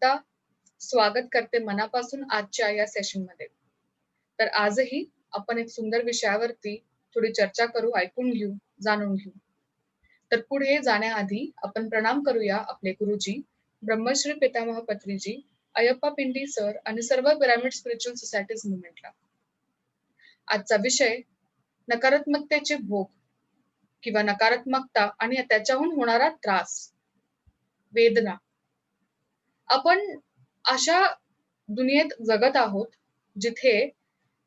आता स्वागत करते मनापासून आजच्या या सेशनमध्ये. तर आजही आपण एक सुंदर विषयावरती थोडी चर्चा करू, ऐकून घेऊ, जाणून घेऊ. तर पुढे जाण्याआधी आपण प्रणाम करूया आपले गुरुजी, ब्रह्मश्री पितामह पत्रीजी, अयप्पा पिंडी सर आणि सर्व पिरामिड स्पिरिच्युअल सोसायटीज मुवमेंटला. आजचा विषय नकारात्मकतेचे भोग किंवा नकारात्मकता आणि त्याच्याहून होणारा त्रास, वेदना. आपण अशा दुनियेत जगत आहोत जिथे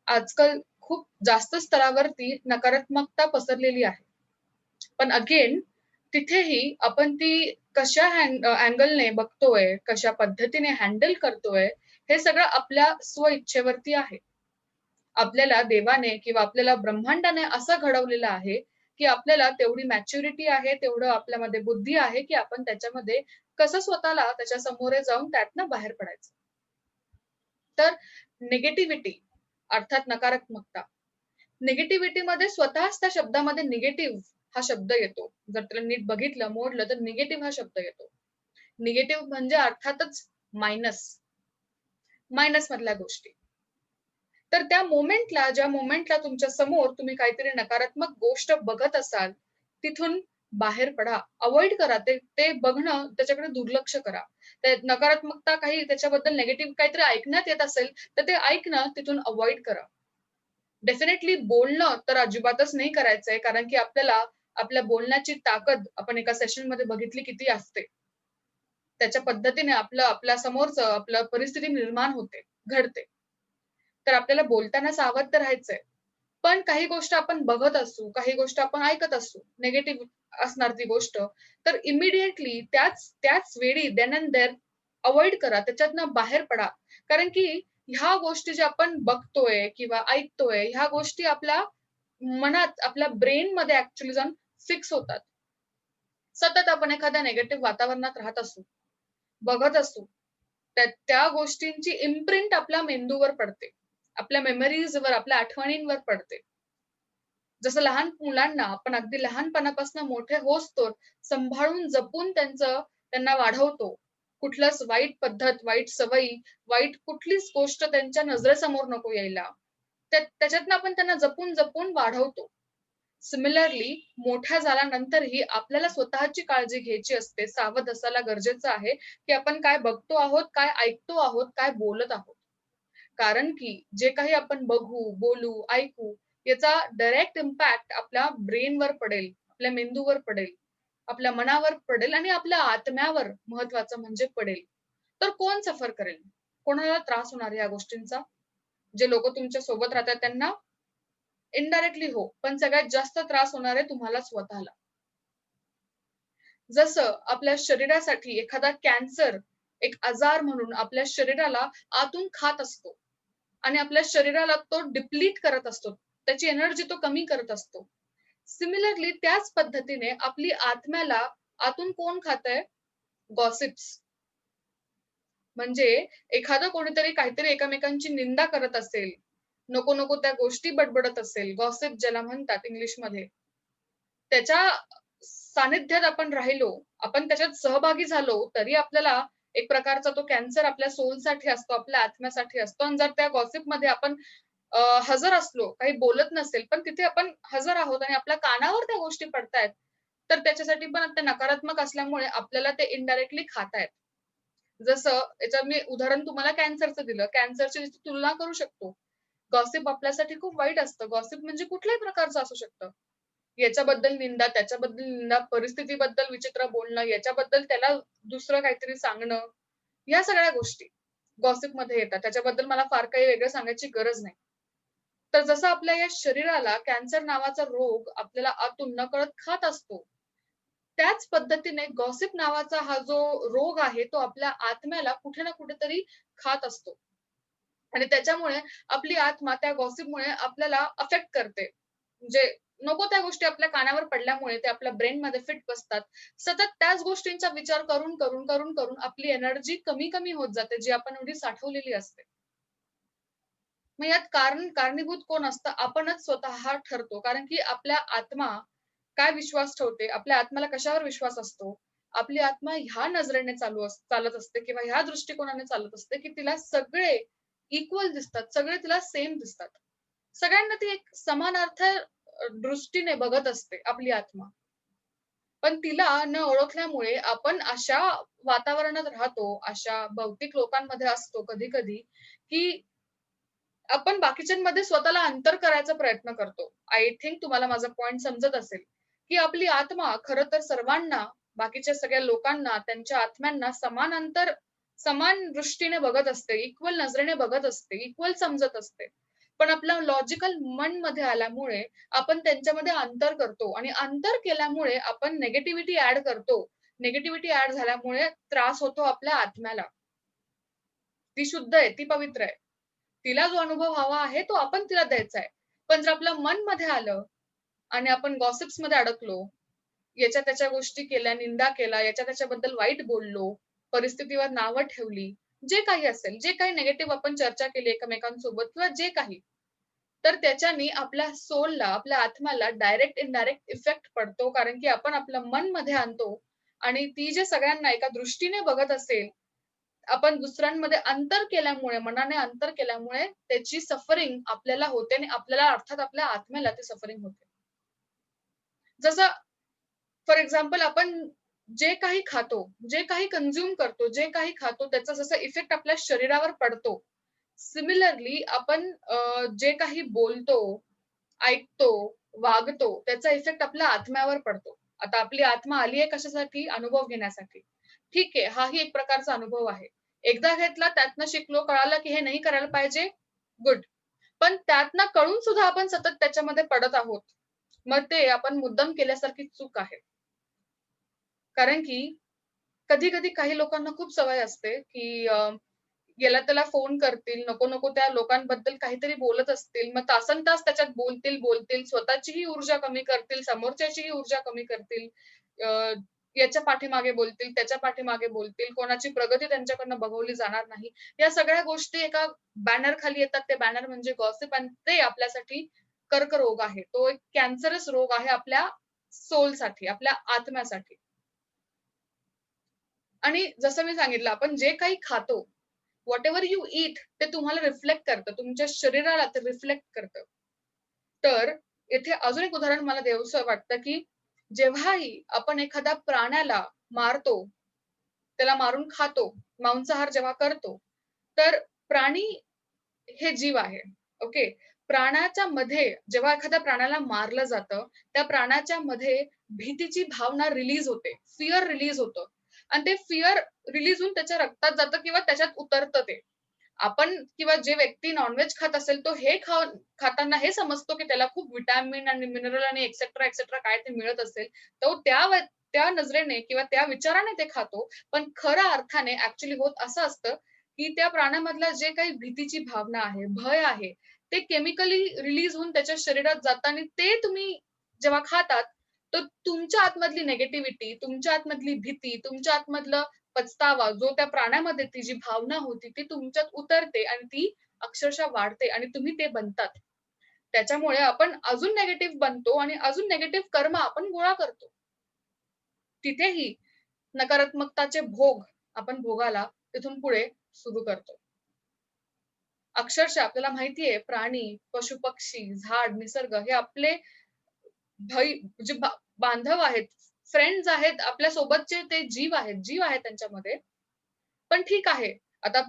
आजकाल खूप जास्त स्तरावरती नकारात्मकता पसरलेली आहे. पण अगेन तिथेही आपण ती कशा अँगलने बघतोय, कशा पद्धतीने हँडल करतोय, हे सगळं आपल्या स्वइच्छेवरती आहे. आपल्याला देवाने किंवा आपल्याला ब्रह्मांडाने असं घडवलेलं आहे, की आपल्याला तेवढी मॅच्युरिटी आहे, तेवढं आपल्यामध्ये बुद्धी आहे, की आपण त्याच्यामध्ये कसं स्वतःला त्याच्या समोरे जाऊन त्यातनं बाहेर पडायचं. तर निगेटिव्हिटी अर्थात नकारात्मकता. निगेटिव्हिटीमध्ये स्वतःच त्या शब्दामध्ये निगेटिव्ह हा शब्द येतो. जर त्याला नीट बघितलं, मोडलं तर निगेटिव्ह हा शब्द येतो. निगेटिव्ह म्हणजे अर्थातच मायनस. मायनस मधल्या गोष्टी. तर त्या ज्या मोमेंटला तुमच्या समोर तुम्ही काहीतरी नकारात्मक गोष्ट बघत असाल, तिथून बाहेर पडा. अव्हॉइड करा. ते बघणं, त्याच्याकडे दुर्लक्ष करा. ते नकारात्मकता काही त्याच्याबद्दल निगेटिव्ह काहीतरी ऐकण्यात येत असेल, तर ते ऐकणं तिथून अव्हॉइड करा. डेफिनेटली बोलणं तर अजिबातच नाही करायचंय, कारण की आपल्याला आपल्या बोलण्याची ताकद आपण एका सेशनमध्ये बघितली किती असते. त्याच्या पद्धतीने आपल्या समोरचं आपलं परिस्थिती निर्माण होते, घडते. तर आपल्याला बोलताना सावध तर राहायचंय. पण काही गोष्ट आपण बघत असू, काही गोष्ट आपण ऐकत असू, निगेटिव्ह असणार ती गोष्ट, तर इमिडिएटली त्याच वेळी देन अँड देअर अव्हॉइड करा. त्याच्यातनं बाहेर पडा. कारण की ह्या गोष्टी ज्या आपण बघतोय किंवा ऐकतोय, ह्या गोष्टी आपल्या मनात, आपल्या ब्रेनमध्ये ॲक्चुअली जाऊन फिक्स होतात. सतत आपण एखाद्या निगेटिव्ह वातावरणात राहत असू, बघत असू, त्या गोष्टींची इम्प्रिंट आपल्या मेंदूवर पडते. आपल्या मेमरीजवर, आपल्या आठवणींवर पडते. जसं लहान मुलांना आपण अगदी लहानपणापासून मोठे होईस्तोवर सांभाळून जपून त्यांना वाढवतो. कुठलंच वाईट पद्धत, वाईट सवयी, वाईट कुठलीच गोष्ट त्यांच्या नजरेसमोर नको यायला. त्याच्यातनं आपण त्यांना जपून वाढवतो. सिमिलरली मोठ्या झाल्यानंतरही आपल्याला स्वतःची काळजी घ्यायची असते. सावध असायला गरजेचं आहे, की आपण काय बघतो आहोत, काय ऐकतो आहोत, काय बोलत आहोत. कारण की जे काही आपण बघू, बोलू, ऐकू याचा डायरेक्ट इम्पॅक्ट आपल्या ब्रेनवर पडेल, आपल्या मेंदूवर पडेल, आपल्या मनावर पडेल आणि आपल्या आत्म्यावर महत्वाचं म्हणजे पडेल. तर कोण सफर करेल? कोणाला त्रास होणार या गोष्टींचा? जे लोकं तुमच्या सोबत राहतात त्यांना? इनडायरेक्टली हो, पण सगळ्यात जास्त त्रास होणार आहे तुम्हाला स्वतःला. जसं आपल्या शरीरासाठी एखादा कॅन्सर एक आजार म्हणून आपल्या शरीराला आतून खात असतो आणि आपल्या शरीराला तो डिप्लीट करत असतो. त्याची एनर्जी तो कमी करत असतो. सिमिलरली त्याच पद्धतीने आपली आत्म्याला आतून कोण खातंय? गॉसिप्स. म्हणजे एखादं कोणीतरी काहीतरी एकमेकांची निंदा करत असेल, नको-नको त्या गोष्टी बडबडत असेल, गॉसिप ज्याला म्हणतात इंग्लिशमध्ये. त्याच्या सानिध्यात आपण राहिलो, आपण त्याच्यात सहभागी झालो, तरी आपल्याला एक प्रकारचा तो कॅन्सर आपल्या सोलसाठी असतो, आपल्या आत्म्यासाठी असतो. आणि जर त्या गॉसिपमध्ये आपण हजर असलो, काही बोलत नसेल, पण तिथे आपण हजर आहोत आणि आपल्या कानावर त्या गोष्टी पडतायत, तर त्याच्यासाठी पण ते नकारात्मक असल्यामुळे आपल्याला ते इनडायरेक्टली खातायत. जसं याचं मी उदाहरण तुम्हाला कॅन्सरचं दिलं. कॅन्सरची तुलना करू शकतो. गॉसिप आपल्यासाठी खूप वाईट असतं. गॉसिप म्हणजे कुठल्याही प्रकारचं असू शकतं. याच्याबद्दल निंदा, त्याच्याबद्दल निंदा, परिस्थितीबद्दल विचित्र बोलणं, याच्याबद्दल त्याला दुसरं काहीतरी सांगणं, या सगळ्या गोष्टी गॉसिपमध्ये येतात. त्याच्याबद्दल मला फार काही वेगळं सांगायची गरज नाही. तर जसं आपल्या या शरीराला कॅन्सर नावाचा रोग आपल्याला आतून नकळत खात असतो, त्याच पद्धतीने गॉसिप नावाचा हा जो रोग आहे, तो आपल्या आत्म्याला कुठे ना कुठेतरी खात असतो. आणि त्याच्यामुळे आपली आत्मा त्या गॉसिपमुळे आपल्याला अफेक्ट करते. म्हणजे नको त्या गोष्टी आपल्या कानावर पडल्यामुळे ते आपल्या ब्रेनमध्ये फिट बसतात. सतत त्याच गोष्टींचा विचार करून आपली एनर्जी कमी होत जाते, जी आपण एवढी साठवलेली असते. मग यात कारणीभूत कोण असतं? आपणच स्वतः ठरतो. कारण की आपल्या आत्मा काय विश्वास ठेवते? आपल्या आत्म्याला कशावर विश्वास असतो? आपली आत्मा ह्या नजरेने चालत असते किंवा ह्या दृष्टिकोनाने चालत असते, की तिला सगळे इक्वल दिसतात, सगळे तिला सेम दिसतात. सगळ्यांना ती एक समानार्थ दृष्टीने बघत असते आपली आत्मा. पण तिला न ओळखल्यामुळे आपण अशा वातावरणात राहतो, अशा भौतिक लोकांमध्ये असतो कधी-कधी, की आपण बाकीच्यांमध्ये स्वतःला अंतर करायचा प्रयत्न करतो. आय थिंक तुम्हाला माझा पॉइंट समजत असेल, की आपली आत्मा खरं तर सर्वांना, बाकीच्या सगळ्या लोकांना, त्यांच्या आत्म्यांना समान दृष्टीने बघत असते, इक्वल नजरेने बघत असते, इक्वल समजत असते. पण आपलं लॉजिकल मन मध्ये आल्यामुळे आपण त्यांच्यामध्ये अंतर करतो आणि अंतर केल्यामुळे आपण निगेटिव्हिटी ॲड करतो. निगेटिव्हिटी ॲड झाल्यामुळे त्रास होतो आपल्या आत्म्याला. ती शुद्ध आहे, ती पवित्र आहे. तिला जो अनुभव हवा आहे तो आपण तिला द्यायचा आहे. पण जर आपलं मन मध्ये आलं आणि आपण गॉसिप्स मध्ये अडकलो, याच्या त्याच्या गोष्टी केल्या, निंदा केला, याच्या त्याच्याबद्दल वाईट बोललो, परिस्थितीवर नावं ठेवली, जे काही असेल, जे काही निगेटिव्ह आपण चर्चा केली एकमेकांसोबत किंवा जे काही, तर त्याच्याने आपल्या सोलला, आपल्या आत्म्याला डायरेक्ट इनडायरेक्ट इफेक्ट पडतो. कारण की आपण आपलं मन मध्ये आणतो आणि ती जे सगळ्यांना एका दृष्टीने बघत असेल, आपण दुसऱ्यांमध्ये अंतर केल्यामुळे, मनाने अंतर केल्यामुळे त्याची सफरिंग आपल्याला होते आणि आपल्याला अर्थात आपल्या आत्म्याला ती सफरिंग होते. जसं फॉर एक्झाम्पल आपण जे काही खातो, जे काही कन्झ्युम करतो, जे काही खातो त्याचा जसा इफेक्ट आपल्या शरीरावर पडतो. सिमिलरली आपण जे काही बोलतो, ऐकतो, वागतो त्याचा इफेक्ट आपल्या आत्म्यावर पडतो. आता आपली आत्मा आली आहे कशासाठी? अनुभव घेण्यासाठी. ठीक आहे, हाही एक प्रकारचा अनुभव आहे. एकदा घेतला, त्यातनं शिकलो, कळालं की हे नाही करायला पाहिजे, गुड. पण त्यातनं कळून सुद्धा आपण सतत त्याच्यामध्ये पडत आहोत. मग ते आपण मुद्दाम केल्यासारखी चूक आहे. कारण की कधी-कधी काही लोकांना खूप सवय असते, की याला त्याला फोन करतील, नको-नको त्या लोकांबद्दल काहीतरी बोलत असतील. मग तासनतास त्याच्यात बोलतील. स्वतःचीही ऊर्जा कमी करतील, समोरच्याचीही ऊर्जा कमी करतील. अ, याच्या पाठीमागे बोलतील, त्याच्या पाठीमागे बोलतील. कोणाची प्रगती त्यांच्याकडनं बघवली जाणार नाही. या सगळ्या गोष्टी एका बॅनर खाली येतात. ते बॅनर म्हणजे गॉसिप आणि ते आपल्यासाठी कर्करोग आहे. तो एक कॅन्सरस रोग आहे आपल्या सोलसाठी, आपल्या आत्म्यासाठी. आणि जसं मी सांगितलं, आपण जे काही खातो, व्हॉटएव्हर यू ईट ते तुम्हाला रिफ्लेक्ट करतं. तुमच्या शरीराला ते रिफ्लेक्ट करतं. तर येथे अजून एक उदाहरण मला द्यावंसं वाटतं, की जेव्हाही आपण एखाद्या प्राण्याला मारतो, त्याला मारून खातो, मांसाहार जेव्हा करतो, तर प्राणी हे जीव आहे. ओके. प्राण्याच्या मध्ये जेव्हा एखाद्या प्राण्याला मारलं जातं, त्या प्राण्याच्या मध्ये भीतीची भावना रिलीज होते. फिअर रिलीज होतं आणि ते फिअर रिलीज होऊन त्याच्या रक्तात जातं किंवा त्याच्यात उतरतं ते. आपण किंवा जे व्यक्ती नॉन-व्हेज खात असेल, तो हे खाताना हे समजतो, की त्याला खूप व्हिटॅमिन आणि मिनरल आणि एक्सेट्रा काय ते मिळत असेल. तो त्या नजरेने किंवा त्या विचाराने ते खातो. पण खऱ्या अर्थाने ॲक्चुअली होत असं असतं, की त्या प्राण्यामधल्या जे काही भीतीची भावना आहे, भय आहे, ते केमिकली रिलीज होऊन त्याच्या शरीरात जातं आणि ते तुम्ही जेव्हा खातात, तर तुमच्या आतमधली निगेटिव्हिटी, तुमच्या आतमधली भीती, तुमच्या आतमधलं पछतावा जो त्या प्राण्यामध्ये ती जी भावना होती ती तुमच्यात उतरते आणि ती अक्षरशः वाढते आणि तुम्ही ते बनतात. त्याच्यामुळे आपण अजून निगेटिव्ह बनतो आणि अजून निगेटिव्ह कर्म आपण गोळा करतो. तिथेही नकारात्मकताचे भोग आपण भोगायला तिथून पुढे सुरू करतो. अक्षरशः आपल्याला माहिती आहे प्राणी, पशु-पक्षी, झाड, निसर्ग हे आपले म्हणजे बांधव आहेत, फ्रेंड्स आहेत, आपल्या सोबतचे ते जीव आहेत त्यांच्यामध्ये. पण ठीक आहे. आता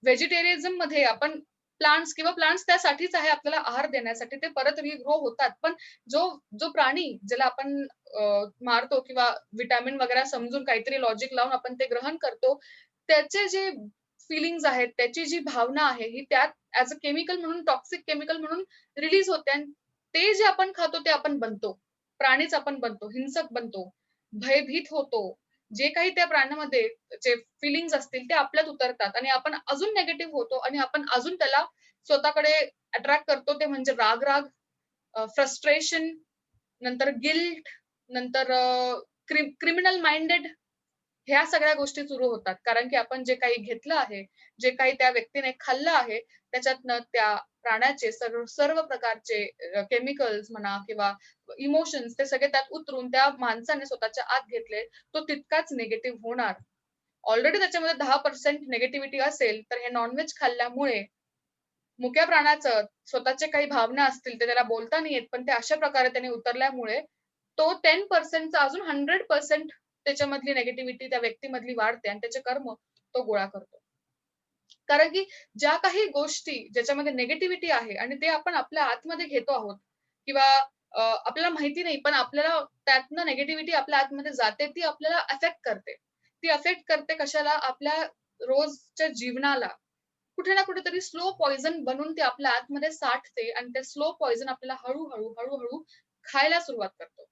व्हेजिटेरियनिझममध्ये आपण प्लांट्स त्यासाठीच आहे आपल्याला आहार देण्यासाठी. ते परत रिग्रो होतात. पण जो जो प्राणी ज्याला आपण अ, मारतो किंवा व्हिटॅमिन वगैरे समजून काहीतरी लॉजिक लावून आपण ते ग्रहण करतो. त्याचे जे फीलिंग्ज आहेत, त्याची जी भावना आहे, ही त्यात ॲज अ केमिकल म्हणून टॉक्सिक केमिकल म्हणून रिलीज होते आणि ते जे आपण खातो ते आपण बनतो. प्राणीच आपण बनतो, हिंसक बनतो, भयभीत होतो. जे काही त्या प्राण्यामध्ये जे फीलिंग्ज असतील ते आपल्यात उतरतात आणि आपण अजून निगेटिव्ह होतो आणि आपण अजून त्याला स्वतःकडे अट्रॅक्ट करतो. ते म्हणजे राग-राग, फ्रस्ट्रेशन, नंतर गिल्ट, नंतर क्रिमिनल माइंडेड ह्या सगळ्या गोष्टी सुरू होतात. कारण की आपण जे काही घेतलं आहे, जे काही त्या व्यक्तीने खाल्लं आहे, त्याच्यातनं त्या प्राण्याचे सर्व सर्व प्रकारचे केमिकल्स म्हणा किंवा इमोशन्स ते सगळे त्यात उतरून त्या माणसाने स्वतःच्या आत घेतले, तो तितकाच निगेटिव्ह होणार. ऑलरेडी त्याच्यामध्ये 10% निगेटिव्हिटी असेल, तर हे नॉन-व्हेज खाल्ल्यामुळे मुक्या प्राण्याचं स्वतःचे काही भावना असतील, ते त्याला बोलता नाही येत, पण ते अशा प्रकारे त्याने उतरल्यामुळे तो 10% चा अजून 100% त्याच्यामधली निगेटिव्हिटी त्या व्यक्तीमधली वाढते आणि त्याचे कर्म तो गोळा करतो. कारण की ज्या काही गोष्टी ज्याच्यामध्ये निगेटिव्हिटी आहे आणि ते आपण आपल्या आतमध्ये घेतो आहोत किंवा आपल्याला माहिती नाही, पण आपल्याला त्यातनं निगेटिव्हिटी आपल्या आतमध्ये जाते, ती आपल्याला अफेक्ट करते. ती अफेक्ट करते कशाला? आपल्या रोजच्या जीवनाला. कुठे ना कुठेतरी स्लो पॉइझन बनून ते आपल्या आतमध्ये साठते आणि ते स्लो पॉइझन आपल्याला हळू-हळू, हळू-हळू खायला सुरुवात करतो.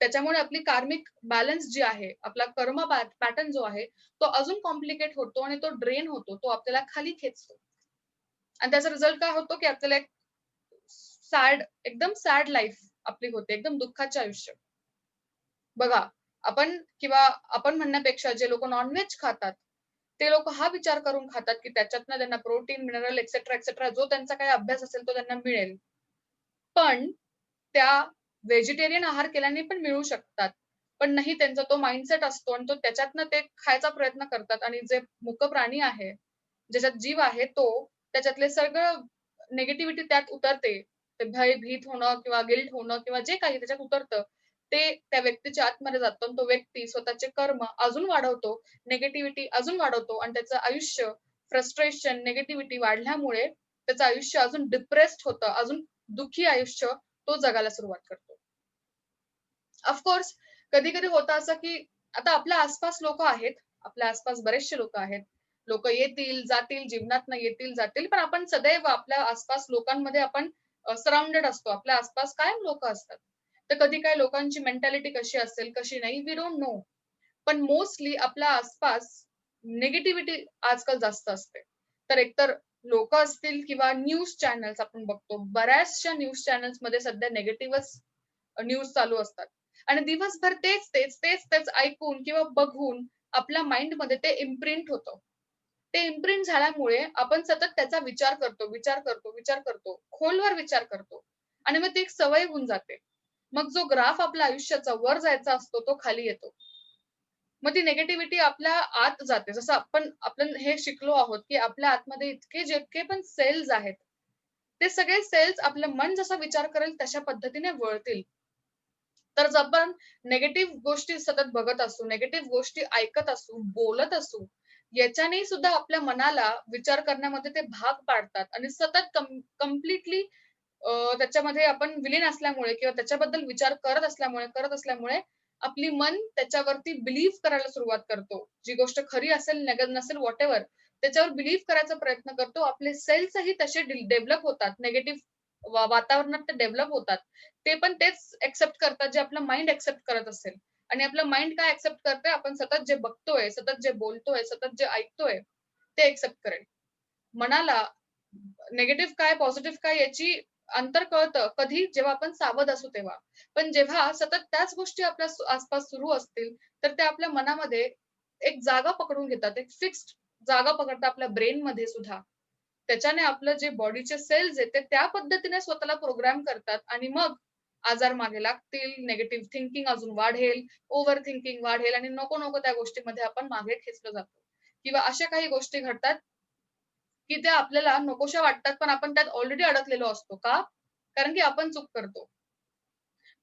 त्याच्यामुळे आपली कार्मिक बॅलन्स जी आहे, आपला कर्म पॅटर्न जो आहे, तो अजून कॉम्प्लिकेट होतो आणि तो ड्रेन होतो. तो आपल्याला खाली खेचतो. आणि त्याचा रिझल्ट काय होतो, की आपल्याला एक एकदम सॅड लाईफ आपली होते. एकदम दुःखाचे आयुष्य. बघा, आपण किंवा आपण म्हणण्यापेक्षा जे लोकं नॉन-व्हेज खातात, ते लोकं हा विचार करून खातात, की त्याच्यातनं त्यांना प्रोटीन, मिनरल एक्सेट्रा, एक्सेट्रा जो त्यांचा काही अभ्यास असेल तो त्यांना मिळेल. पण त्या व्हेजिटेरियन आहार केल्याने पण मिळू शकतात. पण नाही त्यांचा तो माइंडसेट असतो आणि तो त्याच्यातनं ते खायचा प्रयत्न करतात आणि जे मूक प्राणी आहे, ज्याच्यात जीव आहे तो त्याच्यातले सगळं निगेटिव्हिटी त्यात उतरते. ते भयभीत होणं किंवा गिल्ट होणं किंवा जे काही त्याच्यात उतरतं, ते त्या व्यक्तीच्या आतमध्ये जातं आणि तो व्यक्ती स्वतःचे कर्म अजून वाढवतो, निगेटिव्हिटी अजून वाढवतो आणि त्याचं आयुष्य फ्रस्ट्रेशन, निगेटिव्हिटी वाढल्यामुळे त्याचं आयुष्य अजून डिप्रेस्ड होतं, अजून दुःखी आयुष्य तो जगायला सुरुवात करतो. ऑफकोर्स कधी-कधी होतं असं, की आता आपल्या आसपास लोकं आहेत. आपल्या आसपास बरेचसे लोकं आहेत. लोकं येतील, जातील, जीवनातनं येतील, जातील. पण आपण सदैव आपल्या आसपास लोकांमध्ये आपण सराउंडेड असतो. आपल्या आसपास कायम लोकं असतात. तर कधी काही लोकांची मेंटॅलिटी कशी असेल, कशी नाही, वी डोंट नो. पण मोस्टली आपल्या आसपास निगेटिव्हिटी आजकाल जास्त असते. तर एकतर लोकं असतील किंवा न्यूज चॅनल्स आपण बघतो. बऱ्याचशा न्यूज चॅनल्समध्ये सध्या निगेटिव्हच न्यूज चालू असतात. आणि दिवसभर तेच ऐकून किंवा बघून आपल्या माइंडमध्ये ते इम्प्रिंट होतं. ते इम्प्रिंट झाल्यामुळे आपण सतत त्याचा विचार करतो. खोलवर विचार करतो. आणि मग ती एक सवय होऊन जाते. मग जो ग्राफ आपल्या आयुष्याचा वर जायचा असतो, तो खाली येतो. मग ती निगेटिव्हिटी आपल्या आत जाते. जसं आपण हे शिकलो आहोत, की आपल्या आतमध्ये इतके जितके पण सेल्स आहेत, ते सगळे सेल्स आपलं मन जसा विचार करेल तशा पद्धतीने वळतील. तर जर आपण निगेटिव्ह गोष्टी सतत बघत असू, निगेटिव्ह गोष्टी ऐकत असू, बोलत असू, याच्याने सुद्धा आपल्या मनाला विचार करण्यामध्ये ते भाग पाडतात आणि सतत कंप्लीटली त्याच्यामध्ये आपण विलीन असल्यामुळे किंवा त्याच्याबद्दल विचार करत असल्यामुळे आपली मन त्याच्यावरती बिलीव्ह करायला सुरुवात करतो. जी गोष्ट खरी असेल, नसेल व्हॉटएव्हर त्याच्यावर बिलीव्ह करायचा प्रयत्न करतो. आपले सेल्सही तसे डेव्हलप होतात. निगेटिव्ह वातावरणात ते डेव्हलप होतात. ते पण तेच एक्सेप्ट करतात जे आपलं माइंड एक्सेप्ट करत असेल. आणि आपलं माइंड काय एक्सेप्ट करतंय, आपण सतत जे बघतोय, सतत जे बोलतोय, सतत जे ऐकतोय, ते एक्सेप्ट करेल. मनाला निगेटिव्ह काय, पॉझिटिव्ह काय याची अंतर कळतं कधी? जेव्हा आपण सावध असू तेव्हा. पण जेव्हा सतत त्याच गोष्टी आपल्या आसपास सुरू असतील, तर त्या आपल्या मनामध्ये एक जागा पकडून घेतात. एक फिक्स्ड जागा पकडतात आपल्या ब्रेनमध्ये सुद्धा. त्याच्याने आपलं जे बॉडीचे सेल्स आहेत, ते त्या पद्धतीने स्वतःला प्रोग्राम करतात आणि मग आजार मागे लागतील, निगेटिव्ह थिंकिंग अजून वाढेल, ओव्हर थिंकिंग वाढेल आणि नको-नको त्या गोष्टीमध्ये आपण मागे खेचलं जातो. किंवा अशा काही गोष्टी घडतात, की त्या आपल्याला नकोशा वाटतात, पण आपण त्यात ऑलरेडी अडकलेलो असतो. का? कारण की आपण चूक करतो.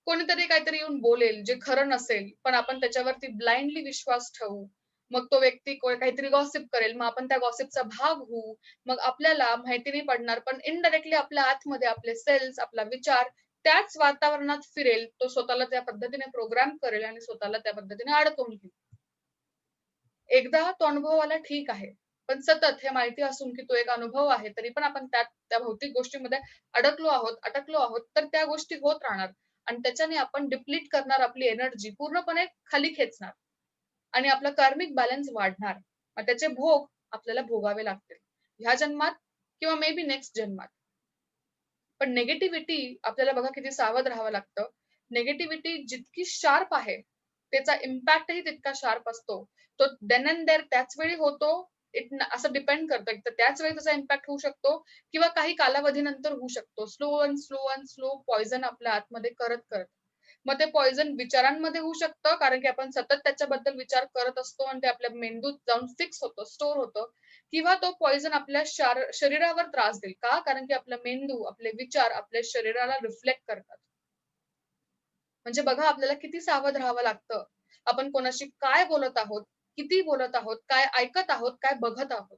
कोणीतरी काहीतरी येऊन बोलेल, जे खरं नसेल, पण आपण त्याच्यावरती ब्लाइंडली विश्वास ठेवू. मग तो व्यक्ती काहीतरी गॉसिप करेल, मग आपण त्या गॉसिपचा भाग होऊ. मग आपल्याला माहिती नाही पडणार, पण इनडायरेक्टली आपल्या आतमध्ये आपले सेल्स, आपला विचार त्याच वातावरणात फिरेल. तो स्वतःला त्या पद्धतीने प्रोग्राम करेल आणि स्वतःला त्या पद्धतीने अडकवून घेईल. एकदा तो अनुभव आला ठीक आहे. पण सतत हे माहिती असून, की तो एक अनुभव आहे, तरी पण आपण त्या भौतिक गोष्टीमध्ये अटकलो आहोत, तर त्या गोष्टी होत राहणार आणि त्याच्याने आपण डिप्लीट करणार आपली एनर्जी पूर्णपणे खाली खेचणार आणि आपला कार्मिक बॅलन्स वाढणार. मग त्याचे भोग आपल्याला भोगावे लागतील. ह्या जन्मात किंवा मे बी नेक्स्ट जन्मात. पण निगेटिव्हिटी आपल्याला बघा किती सावध राहावं लागतं. निगेटिव्हिटी जितकी शार्प आहे, त्याचा इम्पॅक्टही तितका शार्प असतो. तो देन अँड देअर त्याच वेळी होतो. असं डिपेंड करतं. एकतर त्याच वेळी त्याचा इम्पॅक्ट होऊ शकतो किंवा काही कालावधीनंतर होऊ शकतो. Slow and slow and slow poison आपल्या आतमध्ये करत. मग ते पॉइझन विचारांमध्ये होऊ शकतं, कारण की आपण सतत त्याच्याबद्दल विचार करत असतो आणि ते आपल्या मेंदूत जाऊन फिक्स होतं, स्टोअर होतं. किंवा तो पॉइझन आपल्या शरीरावर त्रास देईल. का? कारण की आपला मेंदू, आपले विचार आपल्या शरीराला रिफ्लेक्ट करतात. म्हणजे बघा आपल्याला किती सावध राहावं लागतं. आपण कोणाशी काय बोलत आहोत, किती बोलत आहोत, काय ऐकत आहोत, काय बघत आहोत.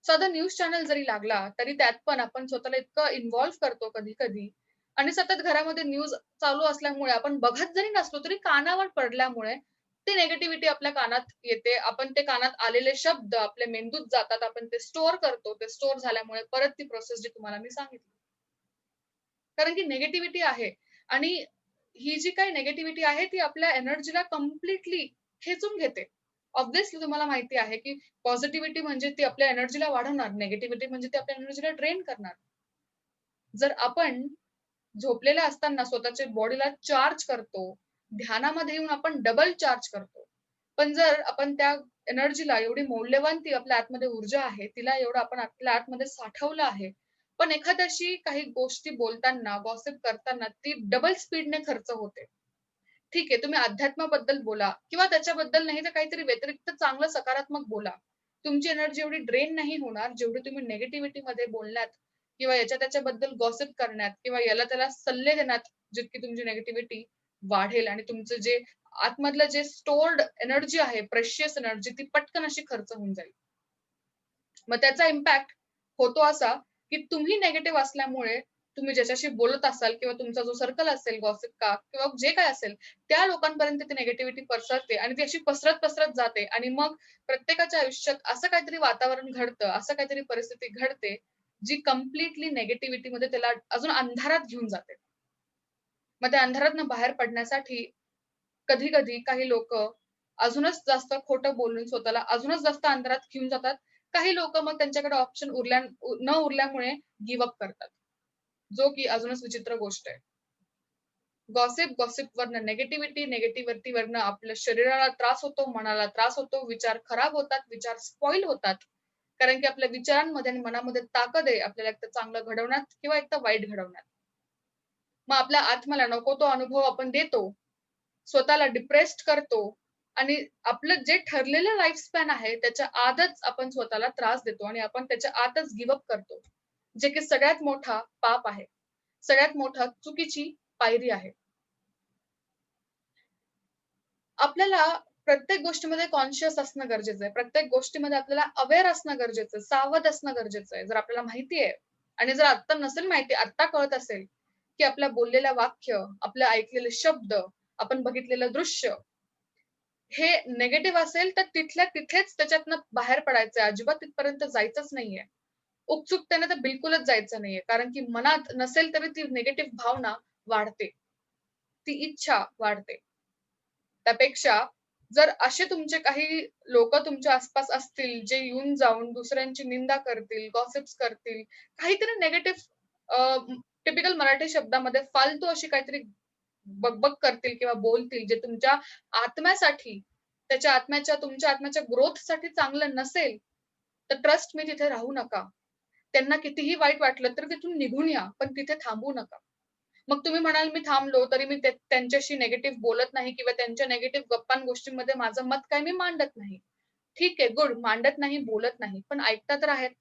साधा न्यूज चॅनल जरी लागला, तरी त्यात पण आपण स्वतःला इतकं इन्व्हॉल्व करतो कधी-कधी आणि सतत घरामध्ये न्यूज चालू असल्यामुळे आपण बघत जरी नसलो, तरी कानावर पडल्यामुळे ती निगेटिव्हिटी आपल्या कानात येते. आपण ते कानात आलेले शब्द आपल्या मेंदूत जातात. आपण ते स्टोअर करतो. ते स्टोअर झाल्यामुळे परत ती प्रोसेस जी तुम्हाला मी सांगितली. कारण की निगेटिव्हिटी आहे आणि ही जी काही निगेटिव्हिटी आहे, ती आपल्या एनर्जीला कंप्लीटली खेचून घेते. ऑब्व्हियसली तुम्हाला माहिती आहे, की पॉझिटिव्हिटी म्हणजे ती आपल्या एनर्जीला वाढवणार, निगेटिव्हिटी म्हणजे ती आपल्या एनर्जीला ड्रेन करणार. जर आपण झोपलेल्या असताना स्वतःच्या बॉडीला चार्ज करतो, ध्यानामध्ये येऊन आपण डबल चार्ज करतो. पण जर आपण त्या एनर्जीला एवढी मौल्यवान ती आपल्या आतमध्ये ऊर्जा आहे, तिला एवढं आपण आपल्या आतमध्ये साठवलं आहे. पण एखाद्याशी काही गोष्टी बोलताना, गॉसिप करताना ती डबल स्पीडने खर्च होते. ठीक आहे, तुम्ही अध्यात्माबद्दल बोला किंवा त्याच्याबद्दल नाही तर काहीतरी व्यतिरिक्त चांगलं सकारात्मक बोला. तुमची एनर्जी एवढी ड्रेन नाही होणार, जेवढी तुम्ही निगेटिव्हिटीमध्ये बोलण्यात किंवा याच्या त्याच्याबद्दल गॉसिप करण्यात किंवा याला त्याला सल्ले देण्यात जितकी तुमची निगेटिव्हिटी वाढेल आणि तुमचं जे आतमधलं जे स्टोर्ड एनर्जी आहे, प्रेशियस एनर्जी ती पटकन अशी खर्च होऊन जाईल. मग त्याचा इम्पॅक्ट होतो असा, की तुम्ही निगेटिव्ह असल्यामुळे तुम्ही ज्याच्याशी बोलत असाल किंवा तुमचा जो सर्कल असेल गॉसिप का किंवा जे काही असेल, त्या लोकांपर्यंत ती निगेटिव्हिटी पसरते आणि ती अशी पसरत जाते आणि मग प्रत्येकाच्या आयुष्यात असं काहीतरी वातावरण घडतं, असं काहीतरी परिस्थिती घडते, जी कंप्लीटली निगेटिव्हिटीमध्ये त्याला अजून अंधारात घेऊन जाते. मग त्या अंधारातनं बाहेर पडण्यासाठी कधी-कधी काही लोकं अजूनच जास्त खोटं बोलून स्वतःला अजूनच जास्त अंधारात घेऊन जातात. काही लोकं मग त्यांच्याकडे ऑप्शन न उरल्यामुळे गिव्ह अप करतात. जो की अजूनच विचित्र गोष्ट आहे. गॉसिपवरनं निगेटिव्हिटी, निगेटिव्हिटीवरनं आपल्या शरीराला त्रास होतो, मनाला त्रास होतो, विचार खराब होतात, विचार स्पॉईल होतात. कारण की आपल्या विचारांमध्ये आणि मनामध्ये ताकद आहे आपल्याला एकतर चांगलं घडवण्यात किंवा एकतर वाईट घडवण्यात. मग आपल्या आत्म्याला नको तो अनुभव आपण देतो. स्वतःला डिप्रेस्ड करतो आणि आपलं जे ठरलेलं लाईफ स्पॅन आहे, त्याच्या आतच आपण स्वतःला त्रास देतो आणि आपण त्याच्या आतच गिव्ह अप करतो. जे की सगळ्यात मोठा पाप आहे. सगळ्यात मोठा चुकीची पायरी आहे. आपल्याला प्रत्येक गोष्टीमध्ये कॉन्शियस असणं गरजेचं आहे. प्रत्येक गोष्टीमध्ये आपल्याला अवेअर असणं गरजेचं आहे. सावध असणं गरजेचं आहे. जर आपल्याला माहिती आहे आणि जर आत्ता नसेल माहिती, आत्ता कळत असेल, की आपल्या बोललेलं वाक्य, आपले ऐकलेले शब्द, आपण बघितलेलं दृश्य हे निगेटिव्ह असेल, तर तिथल्या तिथेच त्याच्यातनं बाहेर पडायचंय. अजिबात तिथपर्यंत जायचंच नाहीये. उत्सुकतेने तर बिलकुलच जायचं नाहीये. कारण की मनात नसेल तरी ती निगेटिव्ह भावना वाढते. ती इच्छा वाढते. त्यापेक्षा जर असे तुमचे काही लोकं तुमच्या आसपास असतील, जे येऊन जाऊन दुसऱ्यांची निंदा करतील, गॉसिप्स करतील, काहीतरी निगेटिव्ह टिपिकल मराठी शब्दामध्ये फालतू अशी काहीतरी बकबक करतील किंवा बोलतील, जे तुमच्या आत्म्यासाठी, तुमच्या आत्म्याच्या ग्रोथसाठी चांगलं नसेल, तर ट्रस्ट मी तिथे राहू नका. त्यांना कितीही वाईट वाटलं तर तिथून निघून या, पण तिथे थांबू नका. मग तुम्ही म्हणाल मी थांबलो, तरी मी त्यांच्याशी निगेटिव्ह बोलत नाही किंवा त्यांच्या निगेटिव्ह गप्पां-गोष्टींमध्ये माझं मत काही मी मांडत नाही. ठीक आहे, गुड. मांडत नाही, बोलत नाही, पण ऐकता तर आहेत.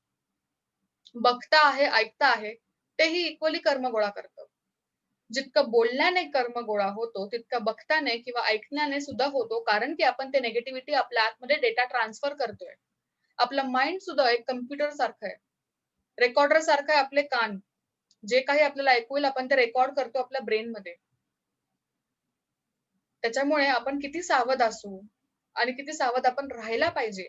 बघता आहे, ऐकता आहे. तेही इक्वली कर्म गोळा करतं. जितकं बोलण्याने कर्म गोळा होतो, तितकं बघताने किंवा ऐकण्याने सुद्धा होतो. कारण की आपण ते निगेटिव्हिटी आपल्या आतमध्ये डेटा ट्रान्सफर करतोय. आपलं माइंड सुद्धा एक कॉम्प्युटर सारखं आहे. रेकॉर्डर सारखं आहे आपले कान. जे काही आपल्याला ऐकू येईल आपण ते रेकॉर्ड करतो आपल्या ब्रेनमध्ये. त्याच्यामुळे आपण किती सावध असू आणि किती सावध आपण राहायला पाहिजे.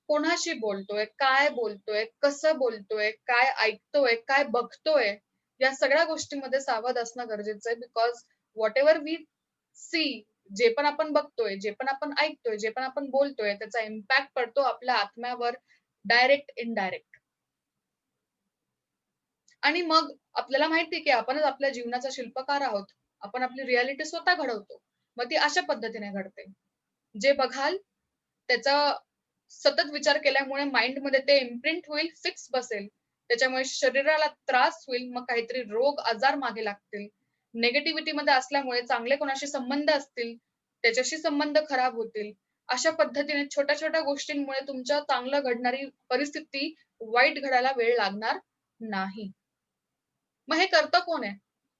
कोणाशी बोलतोय, काय बोलतोय, कसं बोलतोय, काय ऐकतोय, काय बघतोय, या सगळ्या गोष्टींमध्ये सावध असणं गरजेचं आहे. बिकॉज व्हॉटएव्हर वी सी, जे पण आपण बघतोय, जे पण आपण ऐकतोय, जे पण आपण बोलतोय, त्याचा इम्पॅक्ट पडतो आपल्या आत्म्यावर डायरेक्ट, इनडायरेक्ट. आणि मग आपल्याला माहिती आहे, की आपणच आपल्या जीवनाचा शिल्पकार आहोत. आपण आपली रिअॅलिटी स्वतः घडवतो. मग ती अशा पद्धतीने घडते. जे बघाल त्याचा सतत विचार केल्यामुळे माइंडमध्ये ते इम्प्रिंट होईल, फिक्स बसेल. त्याच्यामुळे शरीराला त्रास होईल, मग काहीतरी रोग, आजार मागे लागतील. निगेटिव्हिटीमध्ये असल्यामुळे चांगले कोणाशी संबंध असतील, त्याच्याशी संबंध खराब होतील. अशा पद्धतीने छोट्या-छोट्या गोष्टींमुळे तुमच्या चांगलं घडणारी परिस्थिती वाईट घडायला वेळ लागणार नाही. मग हे करतं कोण आहे?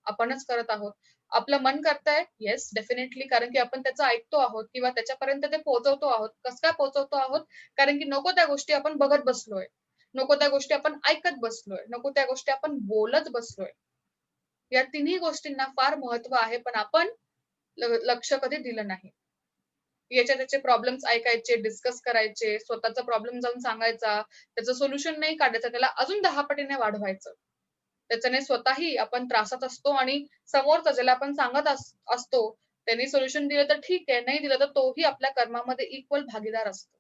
आपणच करत आहोत. आपलं मन करतंय? Yes, definitely. कारण की आपण त्याचं ऐकतो आहोत किंवा त्याच्यापर्यंत ते पोहोचवतो आहोत. कसं काय पोहोचवतो आहोत? कारण की नको त्या गोष्टी आपण बघत बसलोय. नको त्या गोष्टी आपण ऐकत बसलोय. नको त्या गोष्टी आपण बोलत बसलोय. या तिन्ही गोष्टींना फार महत्त्व आहे, पण आपण लक्ष कधी दिलं नाही. याचे त्याचे प्रॉब्लेम्स ऐकायचे, डिस्कस करायचे, स्वतःचा प्रॉब्लेम जाऊन सांगायचा, त्याचं सोल्युशन नाही काढायचं, त्याला अजून 10 पटीने वाढवायचं. त्याच्याने स्वतःही आपण त्रासात असतो आणि समोरचा ज्याला आपण सांगत असतो, त्यांनी सोल्युशन दिलं तर ठीक आहे, नाही दिलं तर तोही आपल्या कर्मामध्ये इक्वल भागीदार असतो.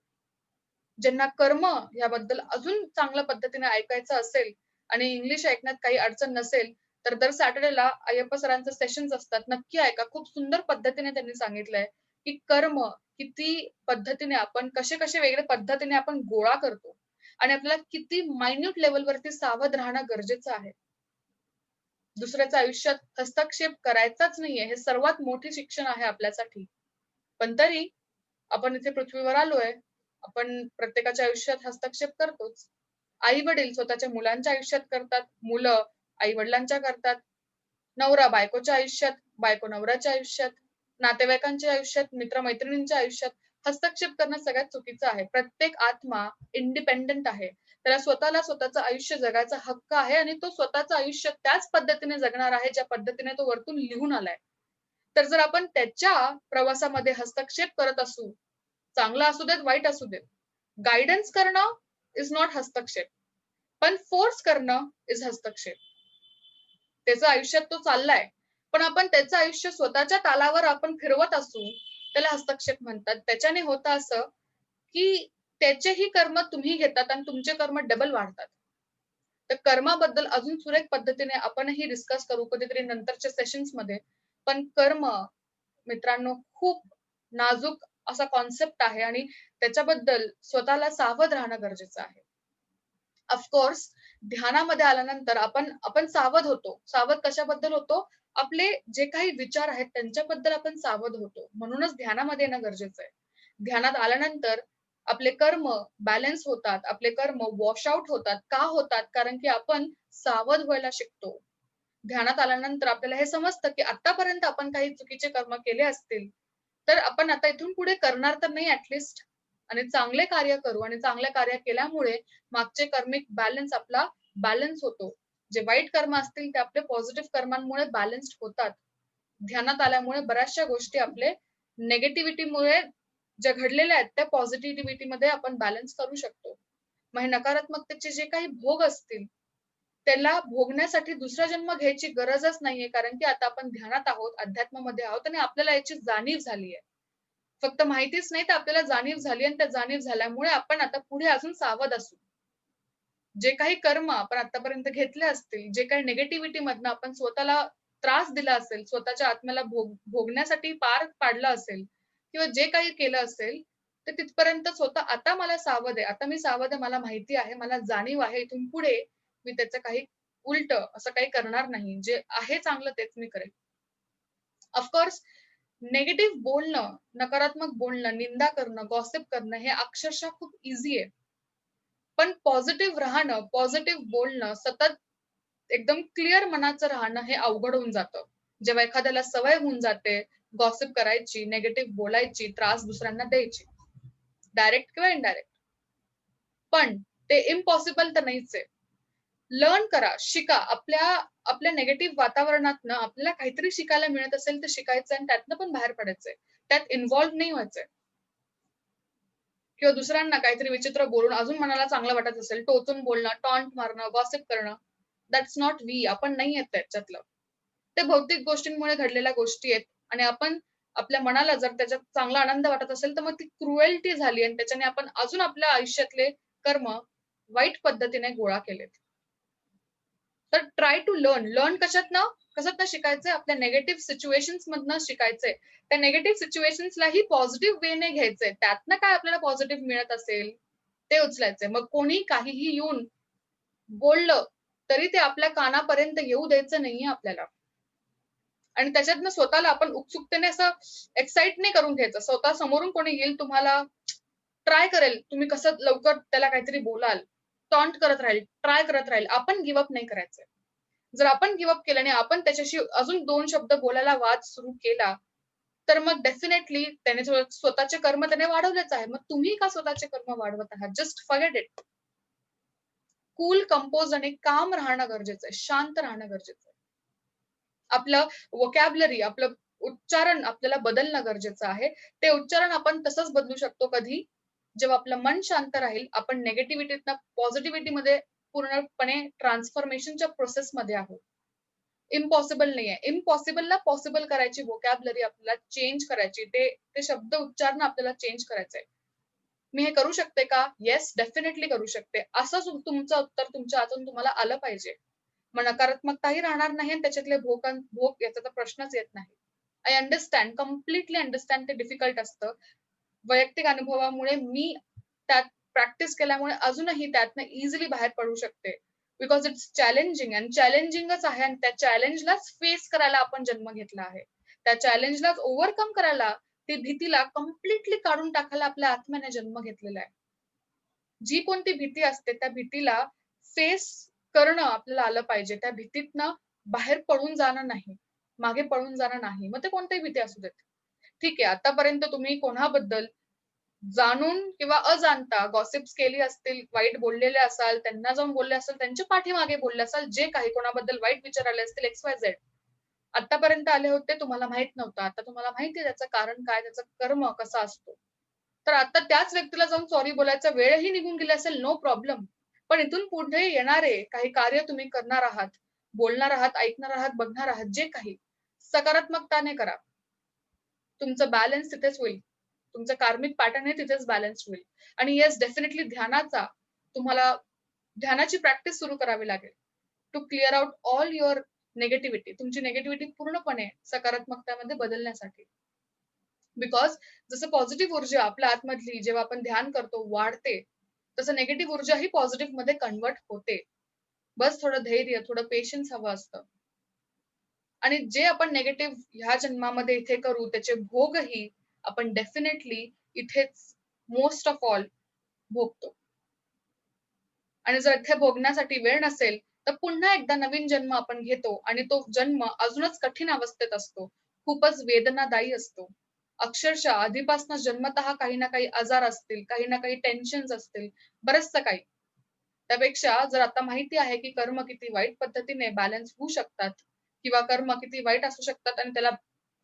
ज्यांना कर्म याबद्दल अजून चांगल्या पद्धतीने ऐकायचं असेल आणि इंग्लिश ऐकण्यात काही अडचण नसेल, तर दर सॅटर्डेला अय्यप्पा सरांचे सेशन्स असतात. नक्की ऐका. खूप सुंदर पद्धतीने त्यांनी सांगितलंय, की कर्म किती पद्धतीने आपण कसे-कसे वेगळ्या पद्धतीने आपण गोळा करतो आणि आपल्याला किती मायन्यूट लेव्हलवरती सावध राहणं गरजेचं आहे. दुसऱ्याच्या आयुष्यात हस्तक्षेप करायचाच नाहीये, हे सर्वात मोठे शिक्षण आहे आपल्यासाठी. पण तरी आपण इथे पृथ्वीवर आलोय, आपण प्रत्येकाच्या आयुष्यात हस्तक्षेप करतोच. आई-वडील स्वतःच्या मुलांच्या आयुष्यात करतात, मुलं आई-वडिलांच्या करतात, नवरा बायकोच्या आयुष्यात, बायको नवऱ्याच्या आयुष्यात, नातेवाईकांच्या आयुष्यात, मित्र-मैत्रिणींच्या आयुष्यात हस्तक्षेप करणं सगळ्यात चुकीचं आहे. प्रत्येक आत्मा इंडिपेंडंट आहे. त्याला स्वतःला स्वतःचं आयुष्य जगायचा हक्क आहे आणि तो स्वतःचं आयुष्य त्याच पद्धतीने जगणार आहे, ज्या पद्धतीने तो वरतून लिहून आलाय. तर जर आपण त्याच्या प्रवासामध्ये हस्तक्षेप करत असू, चांगला असू देत, वाईट असू देत, गाईडन्स करणं इज नॉट हस्तक्षेप, पण फोर्स करणं इज हस्तक्षेप. त्याचं आयुष्यात तो चाललाय, पण आपण त्याचं आयुष्य स्वतःच्या तालावर आपण फिरवत असू, त्याला हस्तक्षेप म्हणतात. त्याच्याने होतं असं, की त्याचेही कर्म तुम्ही घेतात आणि तुमचे कर्म डबल वाढतात. तर कर्माबद्दल अजून सुरेख पद्धतीने आपणही डिस्कस करू कधीतरी नंतरच्या सेशन्समध्ये. पण कर्म मित्रांनो खूप नाजूक असा कॉन्सेप्ट आहे आणि त्याच्याबद्दल स्वतःला सावध राहणं गरजेचं आहे. ऑफकोर्स ध्यानामध्ये आल्यानंतर आपण आपण सावध होतो. सावध कशाबद्दल होतो? आपले जे काही विचार आहेत त्यांच्याबद्दल आपण सावध होतो. म्हणूनच ध्यानामध्ये येणं गरजेचं आहे. ध्यानात आल्यानंतर आपले कर्म बॅलन्स होतात. आपले कर्म वॉश आउट होतात. का होतात? कारण की आपण सावध व्हायला शिकतो. ध्यानात आल्यानंतर आपल्याला हे समजतं, की आत्तापर्यंत आपण काही चुकीचे कर्म केले असतील, तर आपण आता इथून पुढे करणार तर नाही ॲट आणि चांगले कार्य करू आणि चांगले कार्य केल्यामुळे मागचे कर्मिक बॅलन्स आपला बॅलन्स होतो. जे वाईट कर्म असतील ते आपले पॉझिटिव्ह कर्मांमुळे बॅलन्स्ड होतात. ध्यानात आल्यामुळे बऱ्याचशा गोष्टी आपले निगेटिव्हिटीमुळे ज्या घडलेल्या आहेत त्या पॉझिटिव्हिटीमध्ये आपण बॅलन्स करू शकतो. मग हे नकारात्मकतेचे जे काही भोग असतील, त्याला भोगण्यासाठी दुसरा जन्म घ्यायची गरजच नाहीये. कारण की आता आपण ध्यानात आहोत, अध्यात्मामध्ये आहोत आणि आपल्याला याची जाणीव झाली आहे. फक्त माहितीच नाही तर आपल्याला जाणीव झाली आणि त्या जाणीव झाल्यामुळे आपण आता पुढे अजून सावध असू. जे काही कर्म आपण आत्तापर्यंत घेतले असतील, जे काही निगेटिव्हिटी मधनं आपण स्वतःला त्रास दिला असेल, स्वतःच्या आत्म्याला भोगण्यासाठी पार पाडलं असेल किंवा जे काही केलं असेल, तर तिथपर्यंतच होतं. आता मला सावध आहे. आता मी सावध आहे. मला माहिती आहे. मला जाणीव आहे. इथून पुढे मी त्याचं काही उलटं असं काही करणार नाही. जे आहे चांगलं तेच मी करेल. ऑफकोर्स निगेटिव्ह बोलणं, नकारात्मक बोलणं, निंदा करणं, गॉसिप करणं हे अक्षरशः खूप ईझी आहे. पण पॉझिटिव्ह राहणं, पॉझिटिव्ह बोलणं, सतत एकदम क्लिअर मनाचं राहणं हे अवघड होऊन जातं. जेव्हा एखाद्याला सवय होऊन जाते गॉसिप करायची, निगेटिव्ह बोलायची, त्रास दुसऱ्यांना द्यायची, डायरेक्ट किंवा इनडायरेक्ट. पण ते इम्पॉसिबल तर नाहीच आहे. लर्न करा, शिका. आपल्या आपल्या निगेटिव्ह वातावरणातनं आपल्याला काहीतरी शिकायला मिळत असेल तर शिकायचं आणि त्यातनं पण बाहेर पडायचंय. त्यात इन्व्हॉल्व नाही व्हायचंय. किंवा दुसऱ्यांना काहीतरी विचित्र बोलून अजून मनाला चांगलं वाटत असेल, टोचून बोलणं, टॉन्ट मारणं, गॉसिप करणं, दॅट्स नॉट वी. आपण नाही आहेत त्याच्यातलं. ते भौतिक गोष्टींमुळे घडलेल्या गोष्टी आहेत आणि आपण आपल्या मनाला जर त्याच्यात चांगला आनंद वाटत असेल, तर मग ती क्रुएल्टी झाली आणि त्याच्याने आपण अजून आपल्या आयुष्यातले कर्म वाईट पद्धतीने गोळा केलेत. तर ट्राय टू लर्न. लर्न कशातनं? कशातनं शिकायचंय? आपल्या नेगेटिव्ह सिच्युएशन्स मधनं शिकायचंय. त्या नेगेटिव्ह सिच्युएशन्सलाही पॉझिटिव्ह वेने घ्यायचंय. त्यातनं काय आपल्याला पॉझिटिव्ह मिळत असेल, ते उचलायचंय. मग कोणी काहीही येऊन बोललं, तरी ते आपल्या कानापर्यंत येऊ द्यायचं नाहीये आपल्याला. आणि त्याच्यातनं स्वतःला आपण उत्सुकतेने असं एक्साइट नाही करून घ्यायचं. स्वतः समोरून कोणी येईल तुम्हाला ट्राय करेल, तुम्ही कसं लवकर त्याला काहीतरी बोलाल, टॉन्ट करत राहील, ट्राय करत राहील. आपण गिव्ह अप नाही करायचंय. जर आपण गिव्ह अप केलं आणि आपण त्याच्याशी अजून 2 शब्द बोलायला वाद सुरू केला, तर मग डेफिनेटली त्याने स्वतःचे कर्म त्याने वाढवलेच आहे. मग तुम्ही का स्वतःचे कर्म वाढवत आहात? Just forget it. Cool, compose आणि काम राहणं गरजेचं आहे. शांत राहणं गरजेचं आहे. आपलं व्होकॅब्युलरी, आपलं उच्चारण आपल्याला बदलणं गरजेचं आहे. ते उच्चारण आपण तसंच बदलू शकतो कधी? जेव्हा आपलं मन शांत राहील, आपण निगेटिव्हिटीतनं पॉझिटिव्हिटीमध्ये पूर्णपणे ट्रान्सफॉर्मेशनच्या प्रोसेसमध्ये आहोत. इम्पॉसिबल नाहीये. इम्पॉसिबलला पॉसिबल करायची व्होकॅब्युलरी आपल्याला चेंज करायची. ते शब्द उच्चारण आपल्याला चेंज करायचंय. मी हे करू शकते का? येस, डेफिनेटली करू शकते. असं तुमचं उत्तर तुमच्या हातून तुम्हाला आलं पाहिजे. मग नकारात्मकताही राहणार नाही आणि त्याच्यातले भोग याचा तर प्रश्नच येत नाही. आय अंडरस्टँड, कम्प्लिटली अंडरस्टँड ते डिफिकल्ट असतं. वैयक्तिक अनुभवामुळे मी त्यात प्रॅक्टिस केल्यामुळे अजूनही त्यातनं इझिली बाहेर पडू शकते. बिकॉज इट्स चॅलेंजिंग आणि चॅलेंजिंगच आहे आणि त्या चॅलेंजलाच फेस करायला आपण जन्म घेतला आहे. त्या चॅलेंजलाच ओव्हरकम करायला, ती भीतीला कम्प्लिटली काढून टाकायला आपल्या आत्म्याने जन्म घेतलेला आहे. जी कोणती भीती असते त्या भीतीला फेस करणं आपल्याला आलं पाहिजे. त्या भीतीतनं बाहेर पडून जाणं नाही. मागे पळून जाणं नाही. मग ते कोणतीही भीती असू देत. ठीक आहे, आतापर्यंत तुम्ही कोणाबद्दल जाणून किंवा अजाणता गॉसिप्स केली असतील, वाईट बोललेले असाल, त्यांना जाऊन बोलले असाल, त्यांच्या पाठीमागे बोलले असाल, जे काही कोणाबद्दल वाईट विचार आले असतील XYZ. आतापर्यंत आले होते, तुम्हाला माहित नव्हतं. आता तुम्हाला माहिती आहे त्याचं कारण काय, त्याचं कर्म कसा असतो. तर आता त्याच व्यक्तीला जाऊन सॉरी बोलायचा वेळही निघून गेला असेल, नो प्रॉब्लेम. पण इथून पुढे येणारे काही कार्य तुम्ही करणार आहात, बोलणार आहात, ऐकणार आहात, बघणार आहात, जे काही सकारात्मकताने करा. तुमचं बॅलन्स तिथेच होईल. तुमचं कार्मिक पॅटर्न हे तिथेच बॅलन्स होईल. आणि येस, डेफिनेटली तुम्हाला ध्यानाची प्रॅक्टिस सुरू करावी लागेल. To clear out all your negativity. तुमची निगेटिव्हिटी पूर्णपणे सकारात्मकतामध्ये बदलण्यासाठी. बिकॉज जसं पॉझिटिव्ह ऊर्जा आपल्या आतमधली जेव्हा आपण ध्यान करतो वाढते, तसं निगेटिव्ह ऊर्जा ही पॉझिटिव्ह मध्ये कन्वर्ट होते. बस थोडं धैर्य, थोडं पेशन्स हवं असतं. आणि जे आपण नेगेटिव्ह ह्या जन्मामध्ये इथे करू त्याचे भोगही आपण डेफिनेटली इथेच मोस्ट ऑफ ऑल भोगतो. आणि जर इथे भोगण्यासाठी वेळ नसेल तर पुन्हा एकदा नवीन जन्म आपण घेतो आणि तो जन्म अजूनच कठीण अवस्थेत असतो. खूपच वेदनादायी असतो. अक्षरशः आधीपासून जन्मतः काही ना काही आजार असतील, काही ना काही टेन्शन्स असतील, बरचसं काही. त्यापेक्षा जर आता माहिती आहे की कर्म किती वाईट पद्धतीने बॅलन्स होऊ शकतात किंवा कर्म किती वाईट असू शकतात आणि त्याला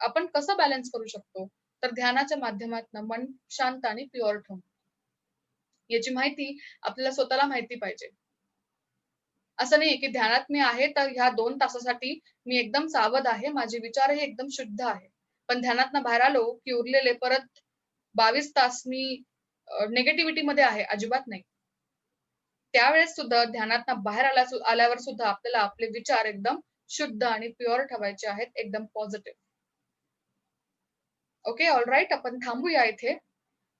आपण कसं बॅलन्स करू शकतो, तर ध्यानाच्या माध्यमातून मन शांत आणि प्युअर ठेवून. याची माहिती आपल्याला स्वतःला माहिती पाहिजे. असं नाहीये की ध्यानात मी आहे तर ह्या 2 तासासाठी मी एकदम सावध आहे, माझे विचारही एकदम शुद्ध आहे. पण ध्यानातनं बाहेर आलो की उरलेले परत 22 तास मी निगेटिव्हिटी मध्ये आहे, अजिबात नाही. त्यावेळेस सुद्धा ध्यानातनं बाहेर आल्यावर सुद्धा आपल्याला आपले विचार एकदम शुद्ध आणि प्युअर ठेवायचे आहेत, एकदम पॉझिटिव्ह. Okay, all right. आपण थांबूया इथे.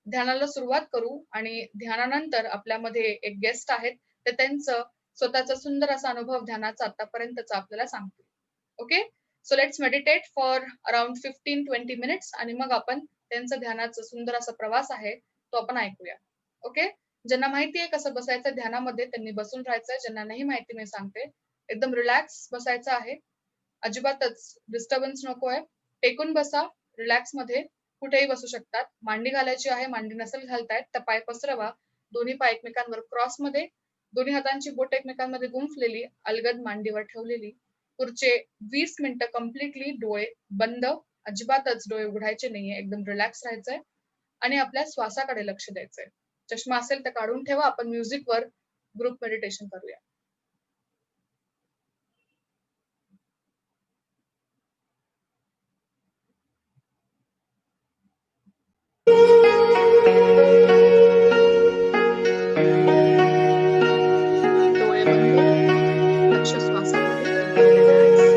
ध्यानाला सुरुवात करू आणि ध्यानानंतर आपल्यामध्ये एक गेस्ट आहेत. ते त्यांचं स्वतःचा सुंदर असा अनुभव ध्यानाचा आतापर्यंतचा आपल्याला सांगतील. Okay? So let's meditate for around 15-20 minutes आणि मग आपण त्यांचं ध्यानाचा सुंदर असा प्रवास आहे, तो आपण ऐकूया. ओके? ज्यांना माहिती आहे कसं बसायचं ध्यानामध्ये त्यांनी बसून राहायचंय. ज्यांना नाही माहिती मी सांगते. एकदम रिलॅक्स बसायचं आहे. अजिबातच डिस्टर्बन्स नकोय. टेकून बसा रिलॅक्समध्ये. कुठेही बसू शकतात. मांडी घालायची आहे. मांडी नसेल घालतायत तर पाय पसरवा. दोन्ही पाय एकमेकांवर क्रॉसमध्ये. दोन्ही हातांची बोटं एकमेकांमध्ये गुंफलेली, अलगद मांडीवर ठेवलेली. पुढचे 20 मिनिटं कम्प्लिटली डोळे बंद. अजिबातच डोळे उघडायचे नाहीये. एकदम रिलॅक्स राहायचंय आणि आपल्या श्वासाकडे लक्ष द्यायचंय. चष्मा असेल तर काढून ठेवा. आपण म्युझिकवर ग्रुप मेडिटेशन करूया. डोळे बंद. लक्ष श्वासाकडे. एकदम रिलॅक्स.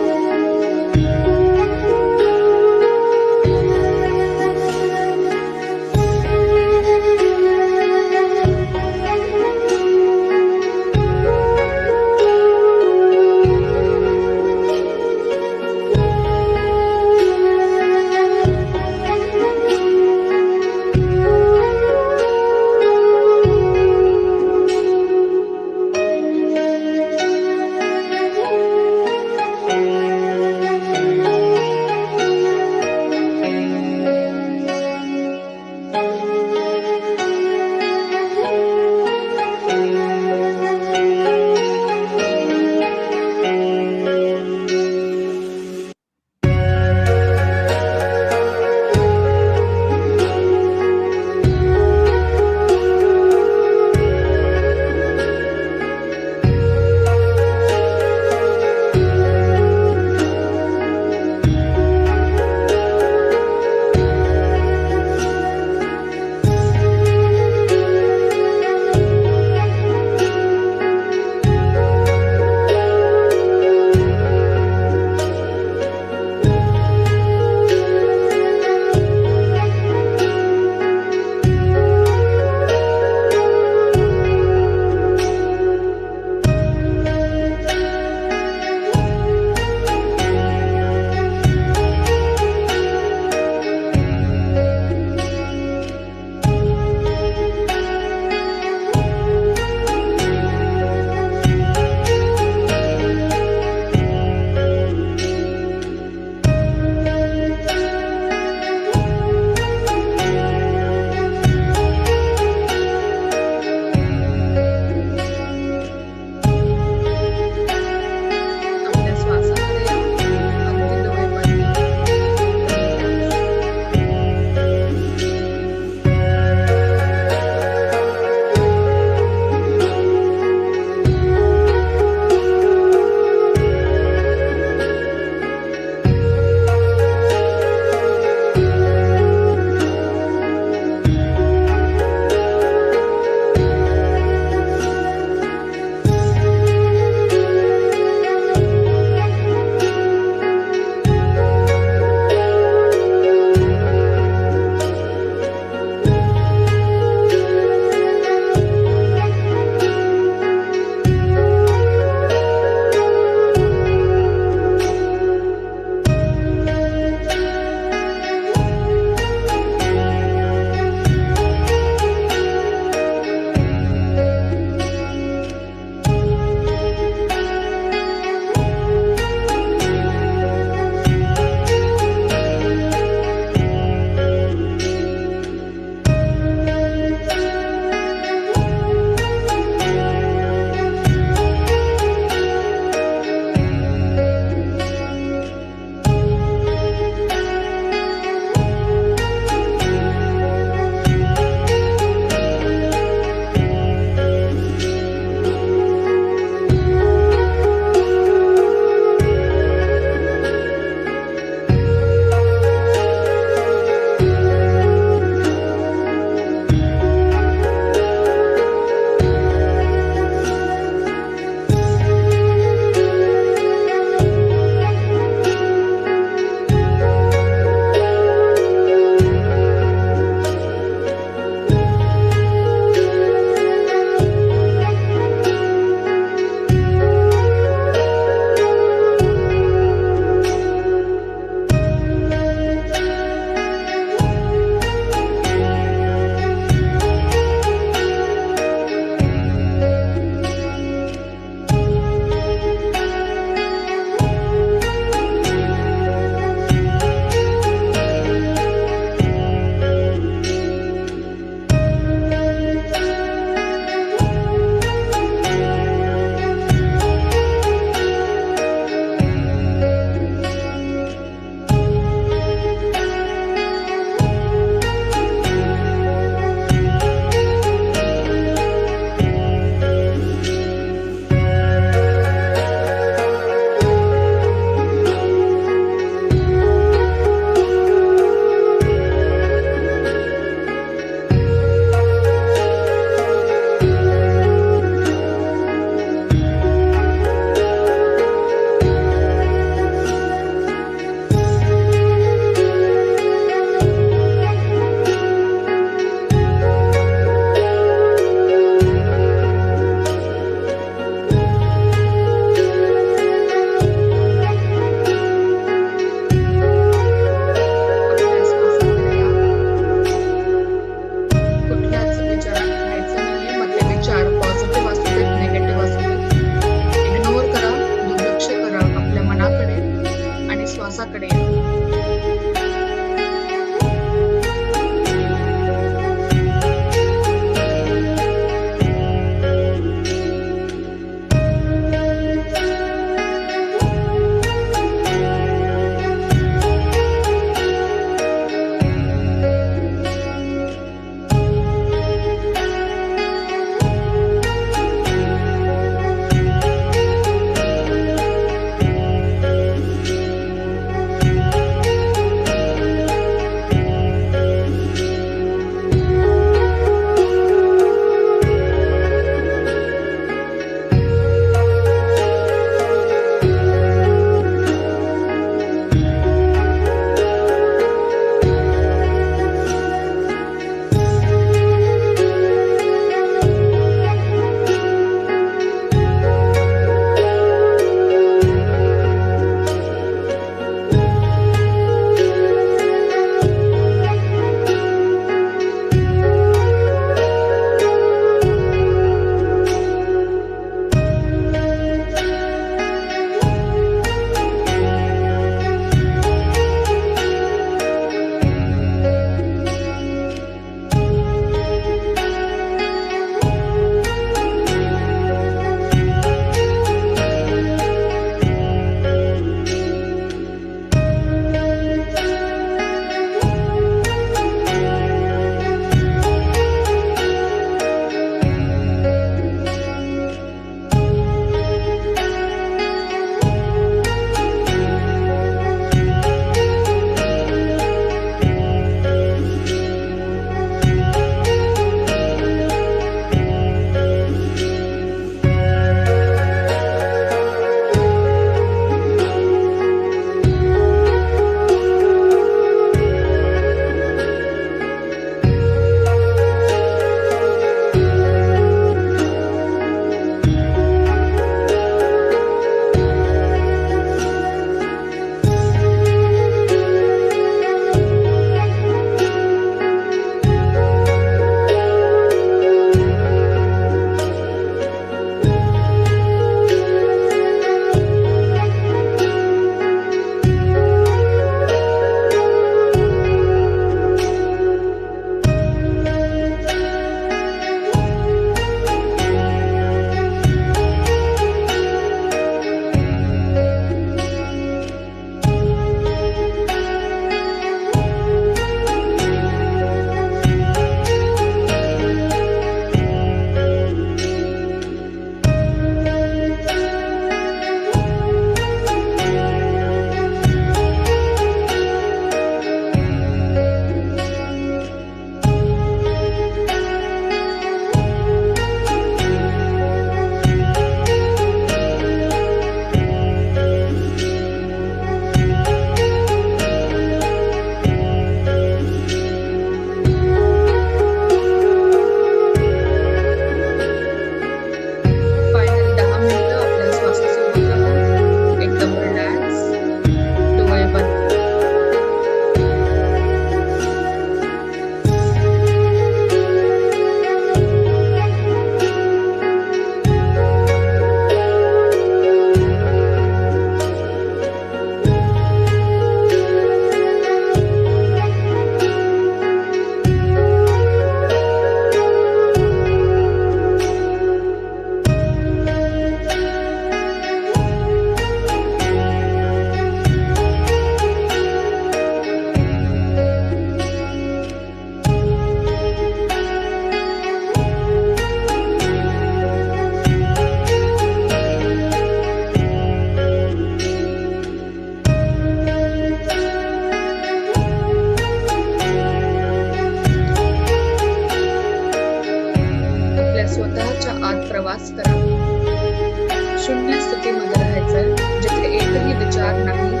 करा. शून्य स्थितीमध्ये राहायचंय, जिथे एकही विचार नाही.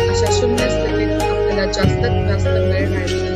अशा शून्य स्थितीत आपल्याला जास्तीत जास्त वेळ राहायचा.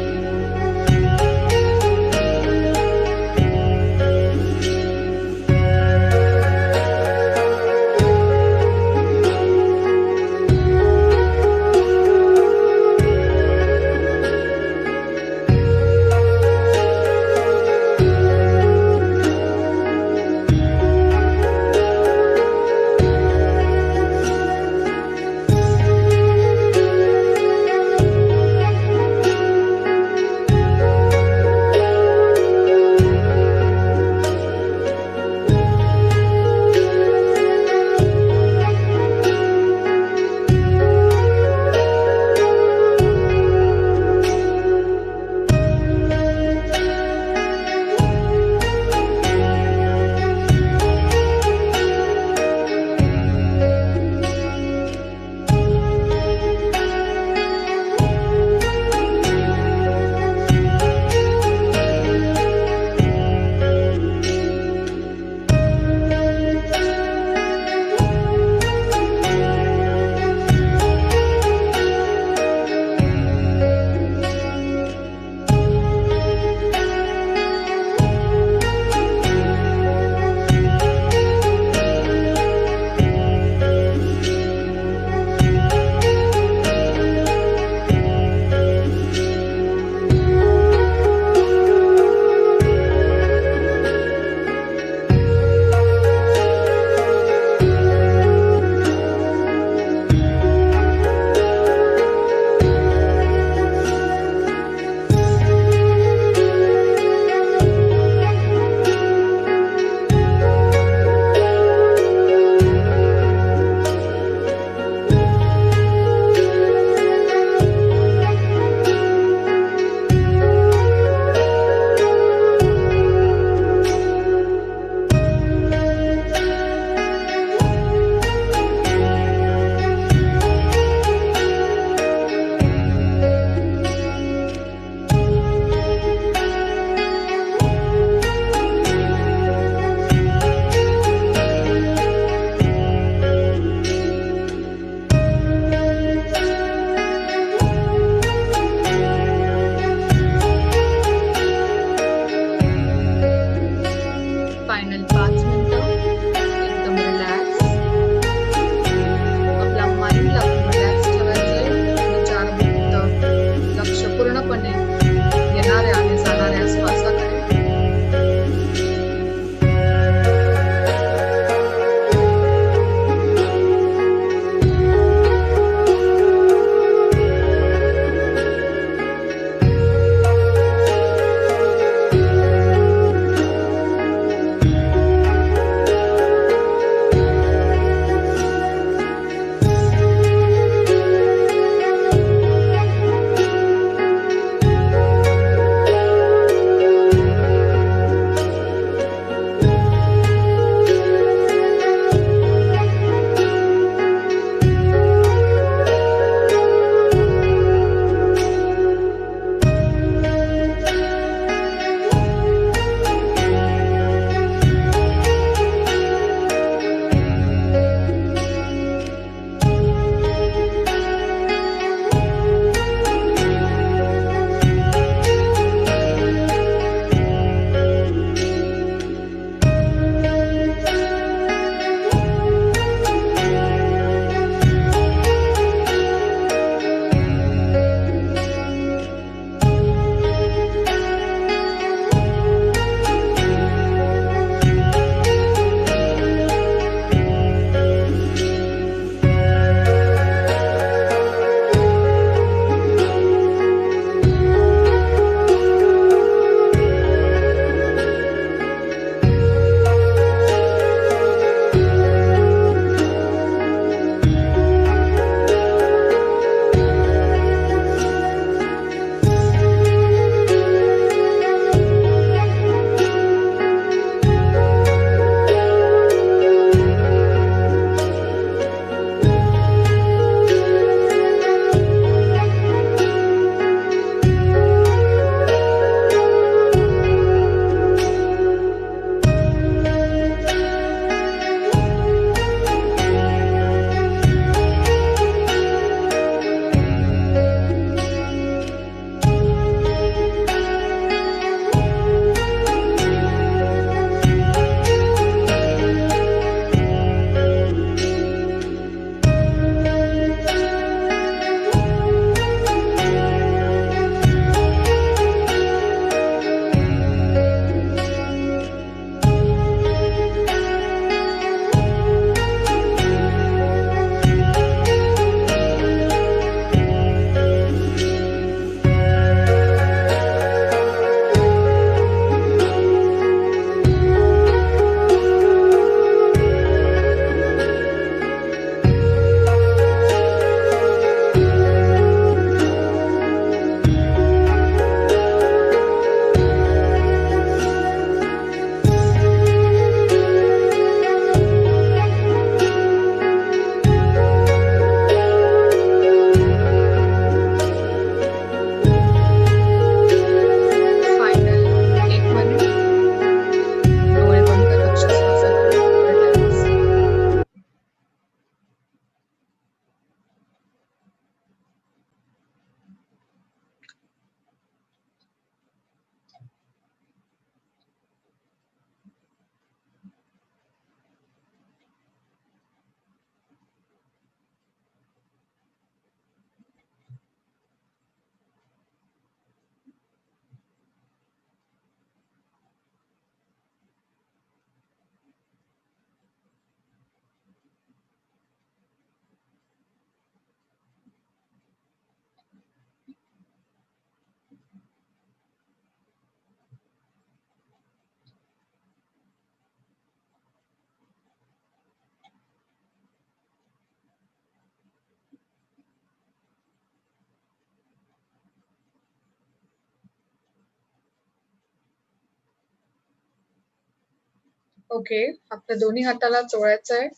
ओके. आपल्या दोन्ही हाताला चोळायचं आहे.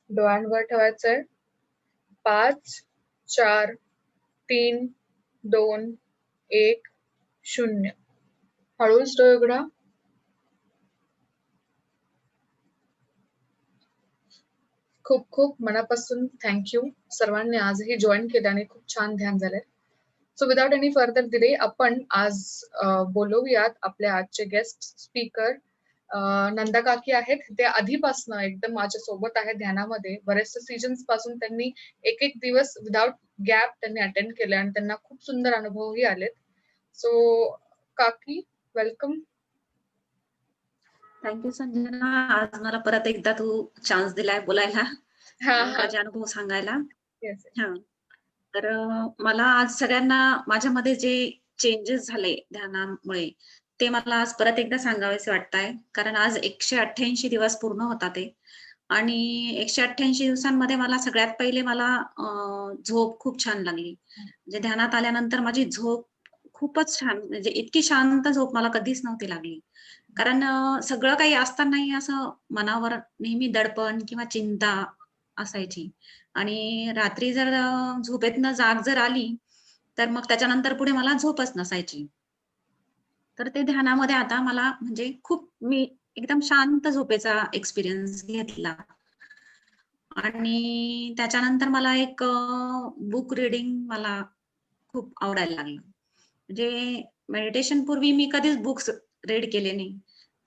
डोळ्यांवर ठेवायचं आहे. 5, 4, 3, 2, 1, 0. हळूच डोळे उघडा. खूप खूप मनापासून थँक यू. सर्वांनी आजही जॉइन केलं आणि खूप छान ध्यान झालंय. So without any further delay आपण आज बोलवूयात आपले आजचे गेस्ट स्पीकर नंदा काकी आहेत. ते आधीपासनं एकदम माझ्या सोबत आहेत ध्यानामध्ये. बरेचसे सीजन्स पासून त्यांनी एक एक दिवस विदाउट गॅप त्यांनी अटेंड केले आणि त्यांना खूप सुंदर अनुभवही आलेत. सो काकी वेलकम. थँक्यू संजना. आज मला परत एकदा तू चान्स दिलाय बोलायला, हा हा माझे अनुभव सांगायला. येस. हा तर मला आज सगळ्यांना माझ्यामध्ये जे चेंजेस झाले ध्यानामुळे ते मला आज परत एकदा सांगावेसे वाटतंय. कारण आज 188 दिवस पूर्ण होता ते आणि 188 दिवसांमध्ये मला सगळ्यात पहिले मला झोप खूप छान लागली. म्हणजे ध्यानात आल्यानंतर माझी झोप खूपच छान, म्हणजे इतकी शांत झोप मला कधीच नव्हती लागली. कारण सगळं काही असतानाही असं मनावर नेहमी दडपण किंवा चिंता असायची आणि रात्री जर झोपेतनं जाग जर आली, तर मग त्याच्यानंतर पुढे मला झोपच नसायची. तर ते ध्यानामध्ये आता मला म्हणजे खूप मी एकदम शांत झोपेचा एक्सपिरियन्स घेतला आणि त्याच्यानंतर मला एक बुक रीडिंग मला खूप आवडायला लागलं. म्हणजे मेडिटेशन पूर्वी मी कधीच बुक्स रीड केले नाही.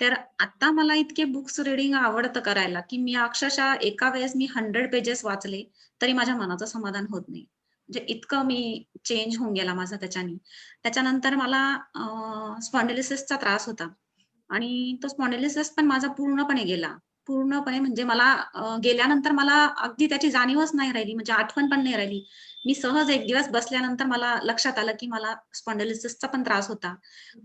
तर आता मला इतके बुक्स रीडिंग आवडतं करायला, की मी अक्षरशः एका वेळेस मी 100 पेजेस वाचले, तरी माझ्या मनाचं समाधान होत नाही. म्हणजे इतकं मी चेंज होऊन गेला माझा त्याच्यानी. त्याच्यानंतर मला स्पॉन्डिलिसिसचा त्रास होता आणि तो स्पॉन्डिलिसिस पण माझा पूर्णपणे गेला. पूर्णपणे म्हणजे मला गेल्यानंतर मला अगदी त्याची जाणीवच नाही राहिली, म्हणजे आठवण पण नाही राहिली. मी सहज एक दिवस बसल्यानंतर मला लक्षात आलं, की मला स्पॉन्डिलिसिसचा पण त्रास होता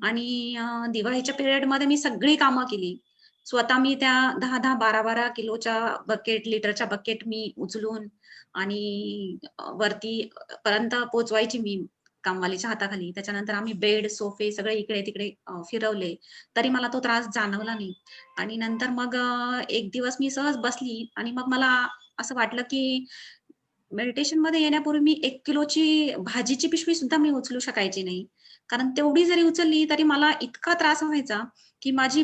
आणि दिवाळीच्या पिरियडमध्ये मी सगळी कामं केली. स्वतः मी त्या 10-10, 12-12 किलोच्या बकेट, लिटरच्या बकेट मी उचलून आणि वरती पर्यंत पोहोचवायची मी कामवालीच्या हाताखाली. त्याच्यानंतर आम्ही बेड, सोफे सगळे इकडे-तिकडे फिरवले. तरी मला तो त्रास जाणवला नाही आणि नंतर मग एक दिवस मी सहज बसली आणि मग मला असं वाटलं, की मेडिटेशनमध्ये येण्यापूर्वी मी 1 किलोची भाजीची पिशवी सुद्धा मी उचलू शकायची नाही. कारण तेवढी जरी उचलली तरी मला इतका त्रास व्हायचा, की माझी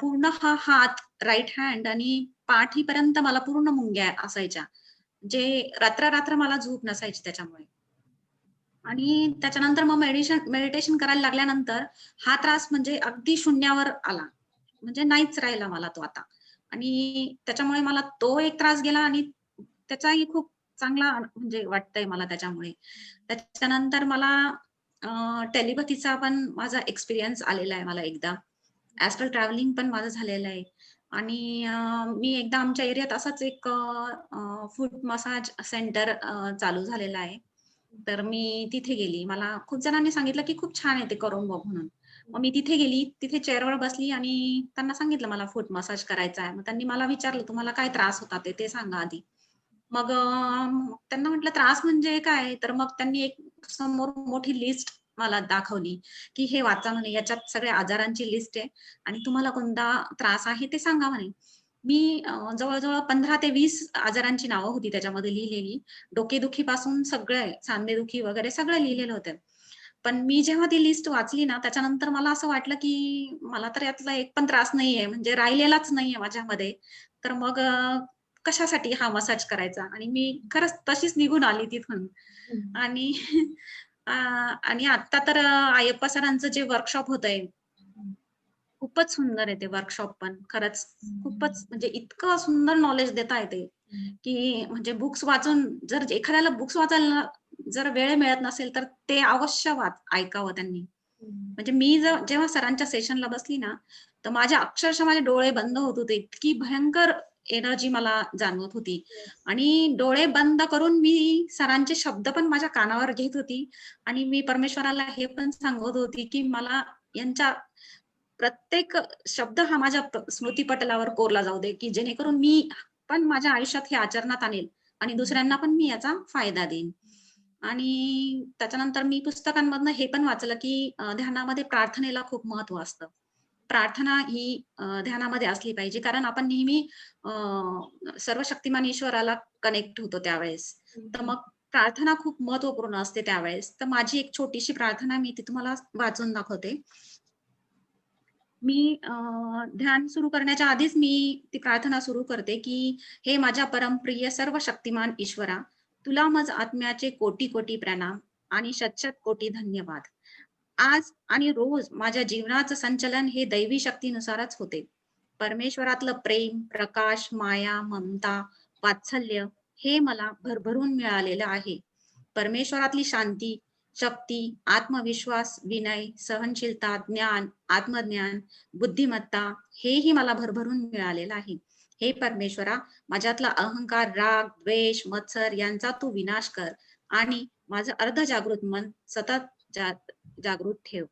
पूर्ण हा हात, राइट हँड आणि पाठीपर्यंत मला पूर्ण मुंग्या असायच्या. जे रात्र-रात्र मला झोप नसायची त्याच्यामुळे. आणि त्याच्यानंतर मग मेडिटेशन करायला लागल्यानंतर हा त्रास म्हणजे अगदी शून्यावर आला. म्हणजे नाहीच राहिला मला तो आता. आणि त्याच्यामुळे मला तो एक त्रास गेला आणि त्याचाही खूप चांगला म्हणजे वाटतंय मला त्याच्यामुळे. त्याच्यानंतर मला टेलिपॅथीचा पण माझा एक्सपिरियन्स आलेला आहे मला एकदा. ॲस्ट्रल ट्रॅव्हलिंग पण माझं झालेलं आहे आणि मी एकदा आमच्या एरियात असाच एक फूट मसाज सेंटर चालू झालेला आहे. तर मी तिथे गेली. मला खूप जणांनी सांगितलं, की खूप छान आहे ते करून बघ म्हणून. मग मी तिथे गेली, तिथे चेअरवर बसली आणि त्यांना सांगितलं मला फूट मसाज करायचा आहे. मग त्यांनी मला विचारलं, "तुम्हाला काय त्रास होता ते सांगा आधी." मग त्यांना म्हटलं, "त्रास म्हणजे काय?" तर मग त्यांनी एक समोर मोठी लिस्ट मला दाखवली, की "हे वाचा म्हणे, याच्यात सगळ्या आजारांची लिस्ट आहे आणि तुम्हाला कोणता त्रास आहे ते सांगा" म्हणे. मी जवळ-जवळ 15 ते 20 आजारांची नावं होती त्याच्यामध्ये लिहिलेली. डोकेदुखीपासून सगळं, सांधेदुखी वगैरे सगळं लिहिलेलं होतं. पण मी जेव्हा ती लिस्ट वाचली ना, त्याच्यानंतर मला असं वाटलं, की मला तर यातला एक पण त्रास नाहीये, म्हणजे राहिलेलाच नाहीये माझ्यामध्ये. तर मग कशासाठी हा मसाज करायचा? आणि मी खरंच तशीच निघून आली तिथून. आणि आणि आता तर अय्यप्पा सरांचं जे वर्कशॉप होतंय, खूपच सुंदर आहे ते वर्कशॉप पण. खरंच खूपच म्हणजे इतकं सुंदर नॉलेज देताय ते, की म्हणजे बुक्स वाचून जर एखाद्याला बुक्स वाचायला जर वेळ मिळत नसेल, तर ते अवश्य ऐकावं त्यांनी. म्हणजे मी जेव्हा सरांच्या सेशनला बसली ना, तर माझ्या अक्षरशः माझे डोळे बंद होत होते. इतकी भयंकर एनर्जी मला जाणवत होती आणि डोळे बंद करून मी सरांचे शब्द पण माझ्या कानावर घेत होती आणि मी परमेश्वराला हे पण सांगत होती, की मला यांच्या प्रत्येक शब्द हा माझ्या स्मृतीपटलावर कोरला जाऊ दे, की जेणेकरून मी पण माझ्या आयुष्यात हे आचरणात आणेल आणि दुसऱ्यांना पण मी याचा फायदा देईन. आणि त्याच्यानंतर मी पुस्तकांमधनं हे पण वाचलं, की ध्यानामध्ये प्रार्थनेला खूप महत्त्व असतं. प्रार्थना ही ध्यानामध्ये असली पाहिजे. कारण आपण नेहमी सर्व शक्तिमान ईश्वराला कनेक्ट होतो त्यावेळेस. तर मग प्रार्थना खूप महत्त्वपूर्ण असते त्यावेळेस. तर माझी एक छोटीशी प्रार्थना मी ती तुम्हाला वाचून दाखवते. मी ध्यान सुरू करण्याच्या आधीच मी ती प्रार्थना सुरू करते, की "हे माझ्या परमप्रिय सर्व शक्तिमान ईश्वरा, तुला मज आत्म्याचे कोटी-कोटी प्रणाम आणि शत-शत कोटी धन्यवाद. आज आणि रोज माझ्या जीवनाचं संचलन हे दैवी शक्तीनुसारच होते. परमेश्वरातलं प्रेम, प्रकाश, माया, ममता, वात्सल्य हे मला भरभरून मिळालेलं आहे. परमेश्वरातली शांती, शक्ती, आत्मविश्वास, विनय, सहनशीलता, ज्ञान, आत्मज्ञान, बुद्धिमत्ता हेही मला भरभरून मिळालेलं आहे. हे परमेश्वरा, माझ्यातला अहंकार, राग, द्वेष, मत्सर यांचा तू विनाश कर आणि माझं अर्धजागृत मन सतत जागृत ठेव."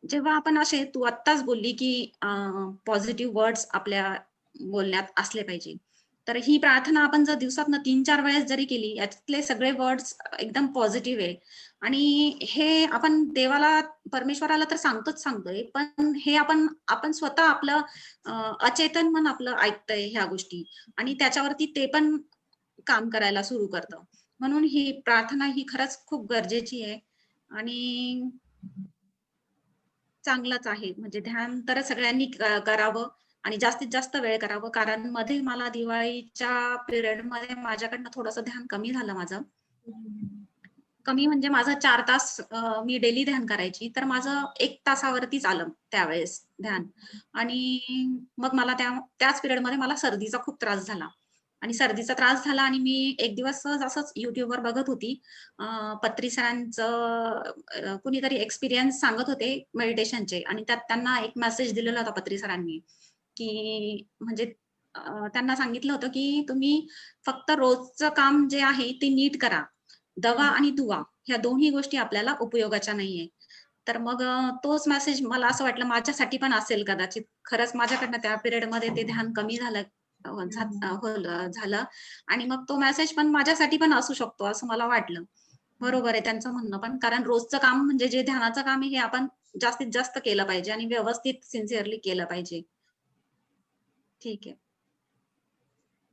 जेव्हा आपण असे तू आत्ताच बोलली, की पॉझिटिव्ह वर्ड्स आपल्या बोलण्यात असले पाहिजे. तर ही प्रार्थना आपण जर दिवसातनं 3-4 वेळेस जरी केली, याच्यातले सगळे वर्ड्स एकदम पॉझिटिव्ह आहे आणि हे आपण देवाला, परमेश्वराला तर सांगतोय, पण हे आपण आपण स्वतः आपलं अचेतन मन आपलं ऐकतंय ह्या गोष्टी आणि त्याच्यावरती ते पण काम करायला सुरू करतं. म्हणून ही प्रार्थना ही खरंच खूप गरजेची आहे आणि चांगलंच आहे. म्हणजे ध्यान तर सगळ्यांनी करावं आणि जास्तीत जास्त वेळ करावं. कारण मध्ये मला दिवाळीच्या पिरियडमध्ये माझ्याकडनं थोडंसं ध्यान कमी झालं माझं. कमी म्हणजे माझं 4 तास मी डेली ध्यान करायची. तर माझं 1 तासावरतीच आलं त्यावेळेस ध्यान. आणि मग मला त्याच पिरियडमध्ये मला सर्दीचा खूप त्रास झाला. आणि सर्दीचा त्रास झाला आणि मी एक दिवस सहज असंच YouTubeवर बघत होती. पत्री सरांचं कुणीतरी एक्सपिरियन्स सांगत होते मेडिटेशनचे आणि त्यात त्यांना एक मेसेज दिलेला होता पत्री सरांनी, की म्हणजे त्यांना सांगितलं होतं, की तुम्ही फक्त रोजचं काम जे आहे ते नीट करा. दवा आणि दुवा ह्या दोन्ही गोष्टी आपल्याला उपयोगाच्या नाहीये. तर मग तोच मेसेज मला असं वाटलं माझ्यासाठी पण असेल कदाचित. खरंच माझ्याकडनं त्या पिरियडमध्ये ते ध्यान कमी झालं झालं आणि मग तो मेसेज पण माझ्यासाठी पण असू शकतो असं मला वाटलं. बरोबर आहे त्यांचं म्हणणं पण. कारण रोजचं काम म्हणजे जे ध्यानाचं काम आहे हे आपण जास्तीत जास्त केलं पाहिजे आणि व्यवस्थित सिन्सिअरली केलं पाहिजे. ठीक आहे.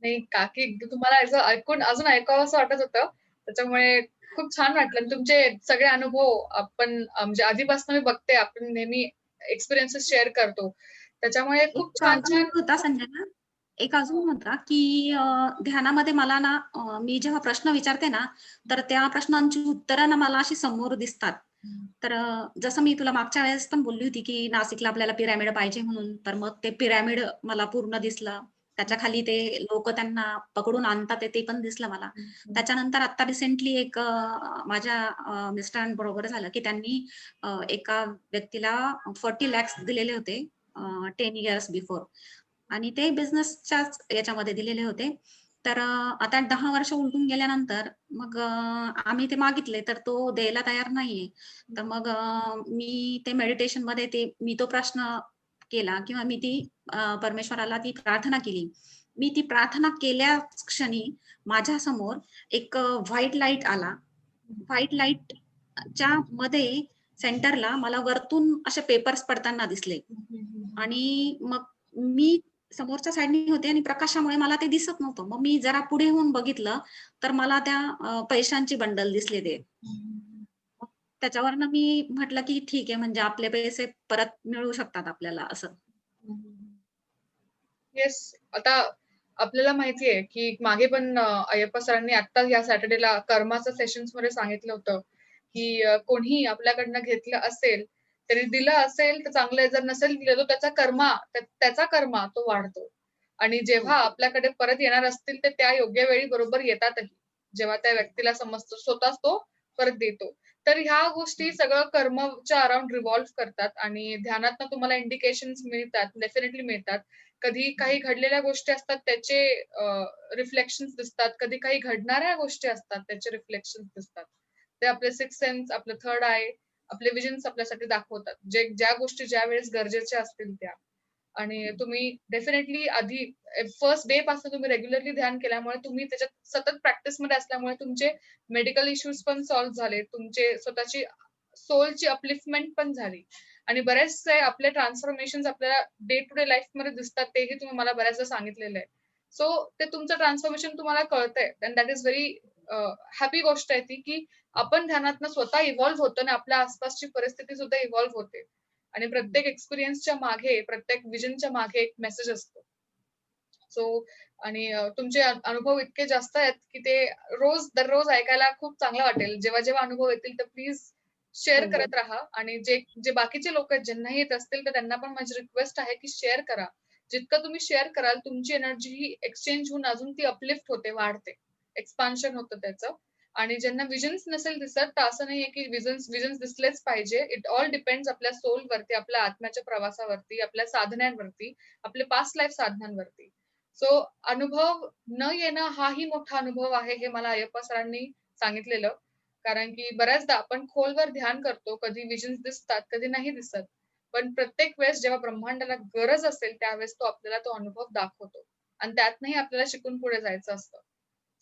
नाही काकी तुम्हाला असं ऐकून अजून ऐकावंसं वाटत होतं. त्याच्यामुळे खूप छान वाटलं आणि तुमचे सगळे अनुभव आपण म्हणजे आधीपासून मी बघते आपण नेहमी एक्सपिरियन्सेस शेअर करतो. त्याच्यामुळे खूप एक अजून छान-छान होता संजना, एक हो. अजून होता, की ध्यानामध्ये मला ना मी जेव्हा प्रश्न विचारते ना, तर त्या प्रश्नांची उत्तरं ना मला अशी समोर दिसतात. तर जसं मी तुला मागच्या वेळेस पण बोलली होती, की नाशिकला आपल्याला पिरॅमिड पाहिजे म्हणून. तर मग ते पिरॅमिड मला पूर्ण दिसलं. त्याच्या खाली ते लोकं त्यांना पकडून आणतात ते पण दिसलं मला. त्याच्यानंतर आता रिसेंटली एक माझ्या मिस्टरांबरोबर झालं, की त्यांनी एका व्यक्तीला 40 लॅक्स दिलेले होते 10 इयर्स बिफोर आणि ते बिझनेसच्याच याच्यामध्ये दिलेले होते. तर आता 10 वर्ष उलटून गेल्यानंतर मग आम्ही ते मागितले तर तो द्यायला तयार नाहीये. तर मग मी ते मेडिटेशनमध्ये मी तो प्रश्न केला किंवा मी ती परमेश्वराला ती प्रार्थना केली. मी ती प्रार्थना केल्याच क्षणी माझ्यासमोर एक व्हाईट लाईट आला. व्हाईट लाईटच्या मध्ये सेंटरला मला वरतून असे पेपर्स पडताना दिसले. आणि मग मी समोरच्या साइडनी होते आणि प्रकाशामुळे मला ते दिसत नव्हतं. मग मी जरा पुढे होऊन बघितलं, तर मला त्या पैशांची बंडल दिसले ते. मग त्याच्यावरनं मी म्हटलं, की ठीक आहे म्हणजे आपले पैसे परत मिळू शकतात आपल्याला असं. येस. आता आपल्याला माहिती आहे, की मागे पण अय्यप्पा सरांनी आत्ता या सॅटर्डेला कर्माचं सेशन्समध्ये सांगितलं होतं, की कोणीही आपल्याकडनं घेतलं असेल, त्यांनी दिलं असेल तर चांगलं आहे, जर नसेल दिलं तर त्याचा कर्मा तो वाढतो. आणि जेव्हा हो. आपल्याकडे परत येणार असतील, तर त्या योग्य वेळी बरोबर येतातही. जेव्हा त्या व्यक्तीला समजतं स्वतःच तो परत देतो. तर ह्या गोष्टी सगळं कर्मच्या अराउंड रिव्हॉल्व करतात आणि ध्यानातनं तुम्हाला इंडिकेशन्स मिळतात, डेफिनेटली मिळतात. कधी काही घडलेल्या गोष्टी असतात त्याचे रिफ्लेक्शन्स दिसतात. कधी काही घडणाऱ्या गोष्टी असतात त्याचे रिफ्लेक्शन्स दिसतात. ते आपले सिक्स्थ सेन्स, आपलं थर्ड आय, आपले विजन्स आपल्यासाठी दाखवतात. ज्या गोष्टी ज्यावेळेस गरजेच्या असतील त्या. आणि तुम्ही डेफिनेटली आधी फर्स्ट डे पासून तुम्ही रेग्युलरली ध्यान केल्यामुळे तुम्ही त्याच्यात सतत प्रॅक्टिसमध्ये असल्यामुळे तुमचे मेडिकल इश्यूज पण सॉल्व्ह झाले. तुमचे स्वतःची सोलची अपलिफ्टमेंट पण झाली. आणि बरेचसे आपले ट्रान्सफॉर्मेशन आपल्याला डे टू डे लाईफ मध्ये दिसतात, तेही तुम्ही मला बऱ्याचदा सांगितलेलं आहे. सो ते तुमचं ट्रान्सफॉर्मेशन तुम्हाला कळतंय, and that is very happy गोष्ट आहे ती, की आपण ध्यानातनं स्वतः इव्हॉल्व्ह होतो आणि आपल्या आसपासची परिस्थिती सुद्धा इव्हॉल्व्ह होते. आणि प्रत्येक एक्सपिरियन्सच्या मागे, प्रत्येक विजनच्या मागे एक मेसेज असतो. सो आणि तुमचे अनुभव इतके जास्त आहेत, की ते दररोज ऐकायला खूप चांगलं वाटेल. जेव्हा अनुभव येतील तर प्लीज शेअर हो, करत राहा. आणि जे जे बाकीचे लोक आहेत ज्यांना येत असतील तर त्यांना पण माझी रिक्वेस्ट आहे, की शेअर करा. जितकं तुम्ही शेअर कराल तुमची एनर्जी ही एक्सचेंज होऊन अजून ती अपलिफ्ट होते, वाढते, एक्सपान्शन होतं त्याचं. आणि ज्यांना विजन्स नसेल दिसत तर असं नाहीये की विजन्स विजन्स दिसलेच पाहिजे. इट ऑल डिपेंड्स आपल्या सोल वरती, आपल्या आत्म्याच्या प्रवासावरती, आपल्या साधनांवरती, आपले पास्ट लाईफ साधनांवरती. सो अनुभव न येणं हाही मोठा अनुभव आहे, हे मला अय्यप्पा सरांनी सांगितलेलं. कारण की बऱ्याचदा आपण खोलवर ध्यान करतो, कधी विजन्स दिसतात, कधी नाही दिसत. पण प्रत्येक वेळेस जेव्हा ब्रह्मांडाला गरज असेल त्यावेळेस तो आपल्याला तो अनुभव दाखवतो. आणि त्यातनंही आपल्याला शिकून पुढे जायचं असतं.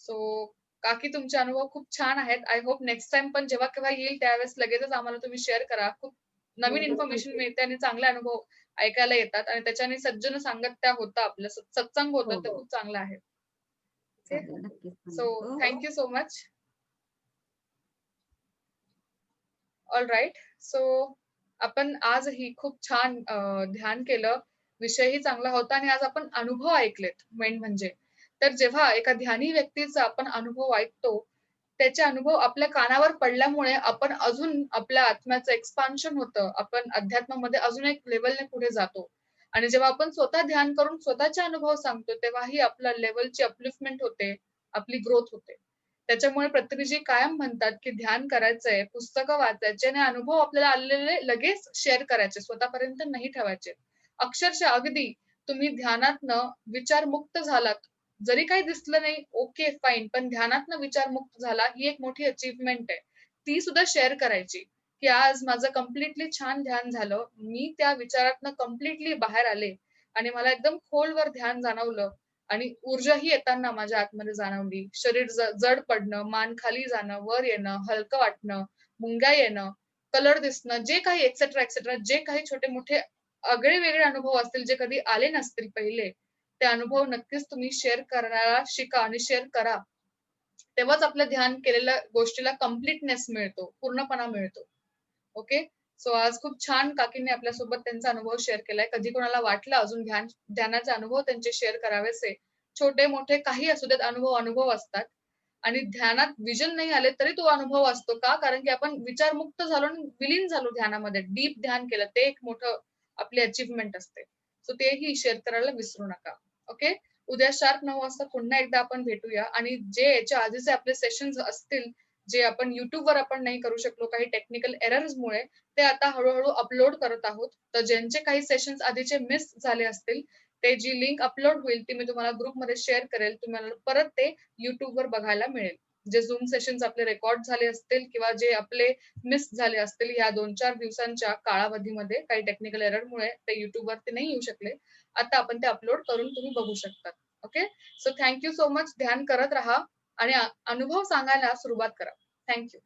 सो काकी तुमचे अनुभव खूप छान आहेत. आय होप नेक्स्ट टाईम पण जेव्हा केव्हा येईल त्यावेळेस लगेचच आम्हाला तुम्ही शेअर करा. खूप हो, नवीन नक्कीच. इन्फॉर्मेशन मिळते आणि चांगले अनुभव ऐकायला येतात आणि त्याच्याने सज्जन सांगत त्या होतं, आपलं सत्संग होतं हो, ते हो. खूप चांगलं आहे. ओके. चालेल. नक्कीच सो सांगेन. हो, हो. Thank you so much. All right. So आपण आजही खूप छान ध्यान केलं. विषयही चांगला होता आणि आज आपण अनुभव ऐकलेत मेन म्हणजे. तर जेव्हा एका ध्यानी व्यक्तीचा आपण अनुभव ऐकतो, त्याचे अनुभव आपल्या कानावर पडल्यामुळे आपण अजून आपल्या आत्म्याचं एक्सपान्शन होतं. आपण अध्यात्मामध्ये अजून एक लेव्हलने पुढे जातो. आणि जेव्हा आपण स्वतः ध्यान करून स्वतःचे अनुभव सांगतो, तेव्हाही आपल्या लेव्हलची अपलिफ्टमेंट होते, आपली ग्रोथ होते. त्याच्यामुळे पत्रीजी कायम म्हणतात, की ध्यान करायचंय, पुस्तकं वाचायची आणि अनुभव आपल्याला आलेले लगेच शेअर करायचे, स्वतःपर्यंत नाही ठेवायचे. अक्षरशः अगदी तुम्ही ध्यानातनं विचारमुक्त झालात, जरी काही दिसलं नाही, ओके फाईन. पण ध्यानातनं विचारमुक्त झाला ही एक मोठी अचीव्हमेंट आहे. ती सुद्धा शेअर करायची, की आज माझं कंप्लीटली छान ध्यान झालं. मी त्या विचारातनं कंप्लीटली बाहेर आले आणि मला एकदम खोलवर ध्यान जाणवलं आणि ऊर्जाही येताना माझ्या आतमध्ये जाणवली. शरीर जड पडणं, मान खाली जाणं, वर येणं, हलकं वाटणं, मुंग्या येणं, कलर दिसणं, जे काही एक्सेट्रा, एक्सेट्रा जे काही छोटे-मोठे आगळे-वेगळे अनुभव असतील, जे कधी आले नसतील पहिले, ते अनुभव नक्कीच तुम्ही शेअर करायला शिका आणि शेअर करा. तेव्हाच आपलं ध्यान केलेल्या गोष्टीला कंप्लीटनेस मिळतो, पूर्णपणा मिळतो. ओके. सो आज खूप छान काकींनी आपल्यासोबत त्यांचा अनुभव शेअर केलाय. कधी कोणाला वाटलं अजून ध्यानाचे अनुभव त्यांचे शेअर करावेसे, छोटे-मोठे काही असू देत, अनुभव अनुभव असतात. आणि ध्यानात विजन नाही आले तरी तो अनुभव असतो. का? कारण की आपण विचारमुक्त झालो आणि विलीन झालो ध्यानामध्ये. डीप ध्यान केलं. ते एक मोठं आपली अचीव्हमेंट असते. सो तेही शेअर करायला विसरू नका. ओके. उद्या शार्प 9 वाजता पुन्हा एकदा आपण भेटूया आणि जे याच्या आधीचे आपले सेशन्स असतील, जे आपण YouTubeवर आपण नाही करू शकलो काही टेक्निकल एरर्समुळे, ते आता हळू-हळू अपलोड करत आहोत. तर ज्यांचे काही सेशन्स आधीचे मिस झाले असतील, ते जी लिंक अपलोड होईल ती मी तुम्हाला ग्रुपमध्ये शेअर करेल. तुम्हाला परत ते YouTubeवर बघायला मिळेल. जे Zoom सेशन्स आपले रेकॉर्ड झाले असतील किंवा जे आपले मिस झाले असतील या 2-4 दिवसांच्या कालावधीमध्ये काही टेक्निकल एररमुळे ते YouTubeवरती नाही येऊ शकले. आता आपण ते अपलोड करून तुम्ही बघू शकता. Okay. So thank you so much. ध्यान करत राहा आणि अनुभव सांगायला सुरुवात करा. Thank you.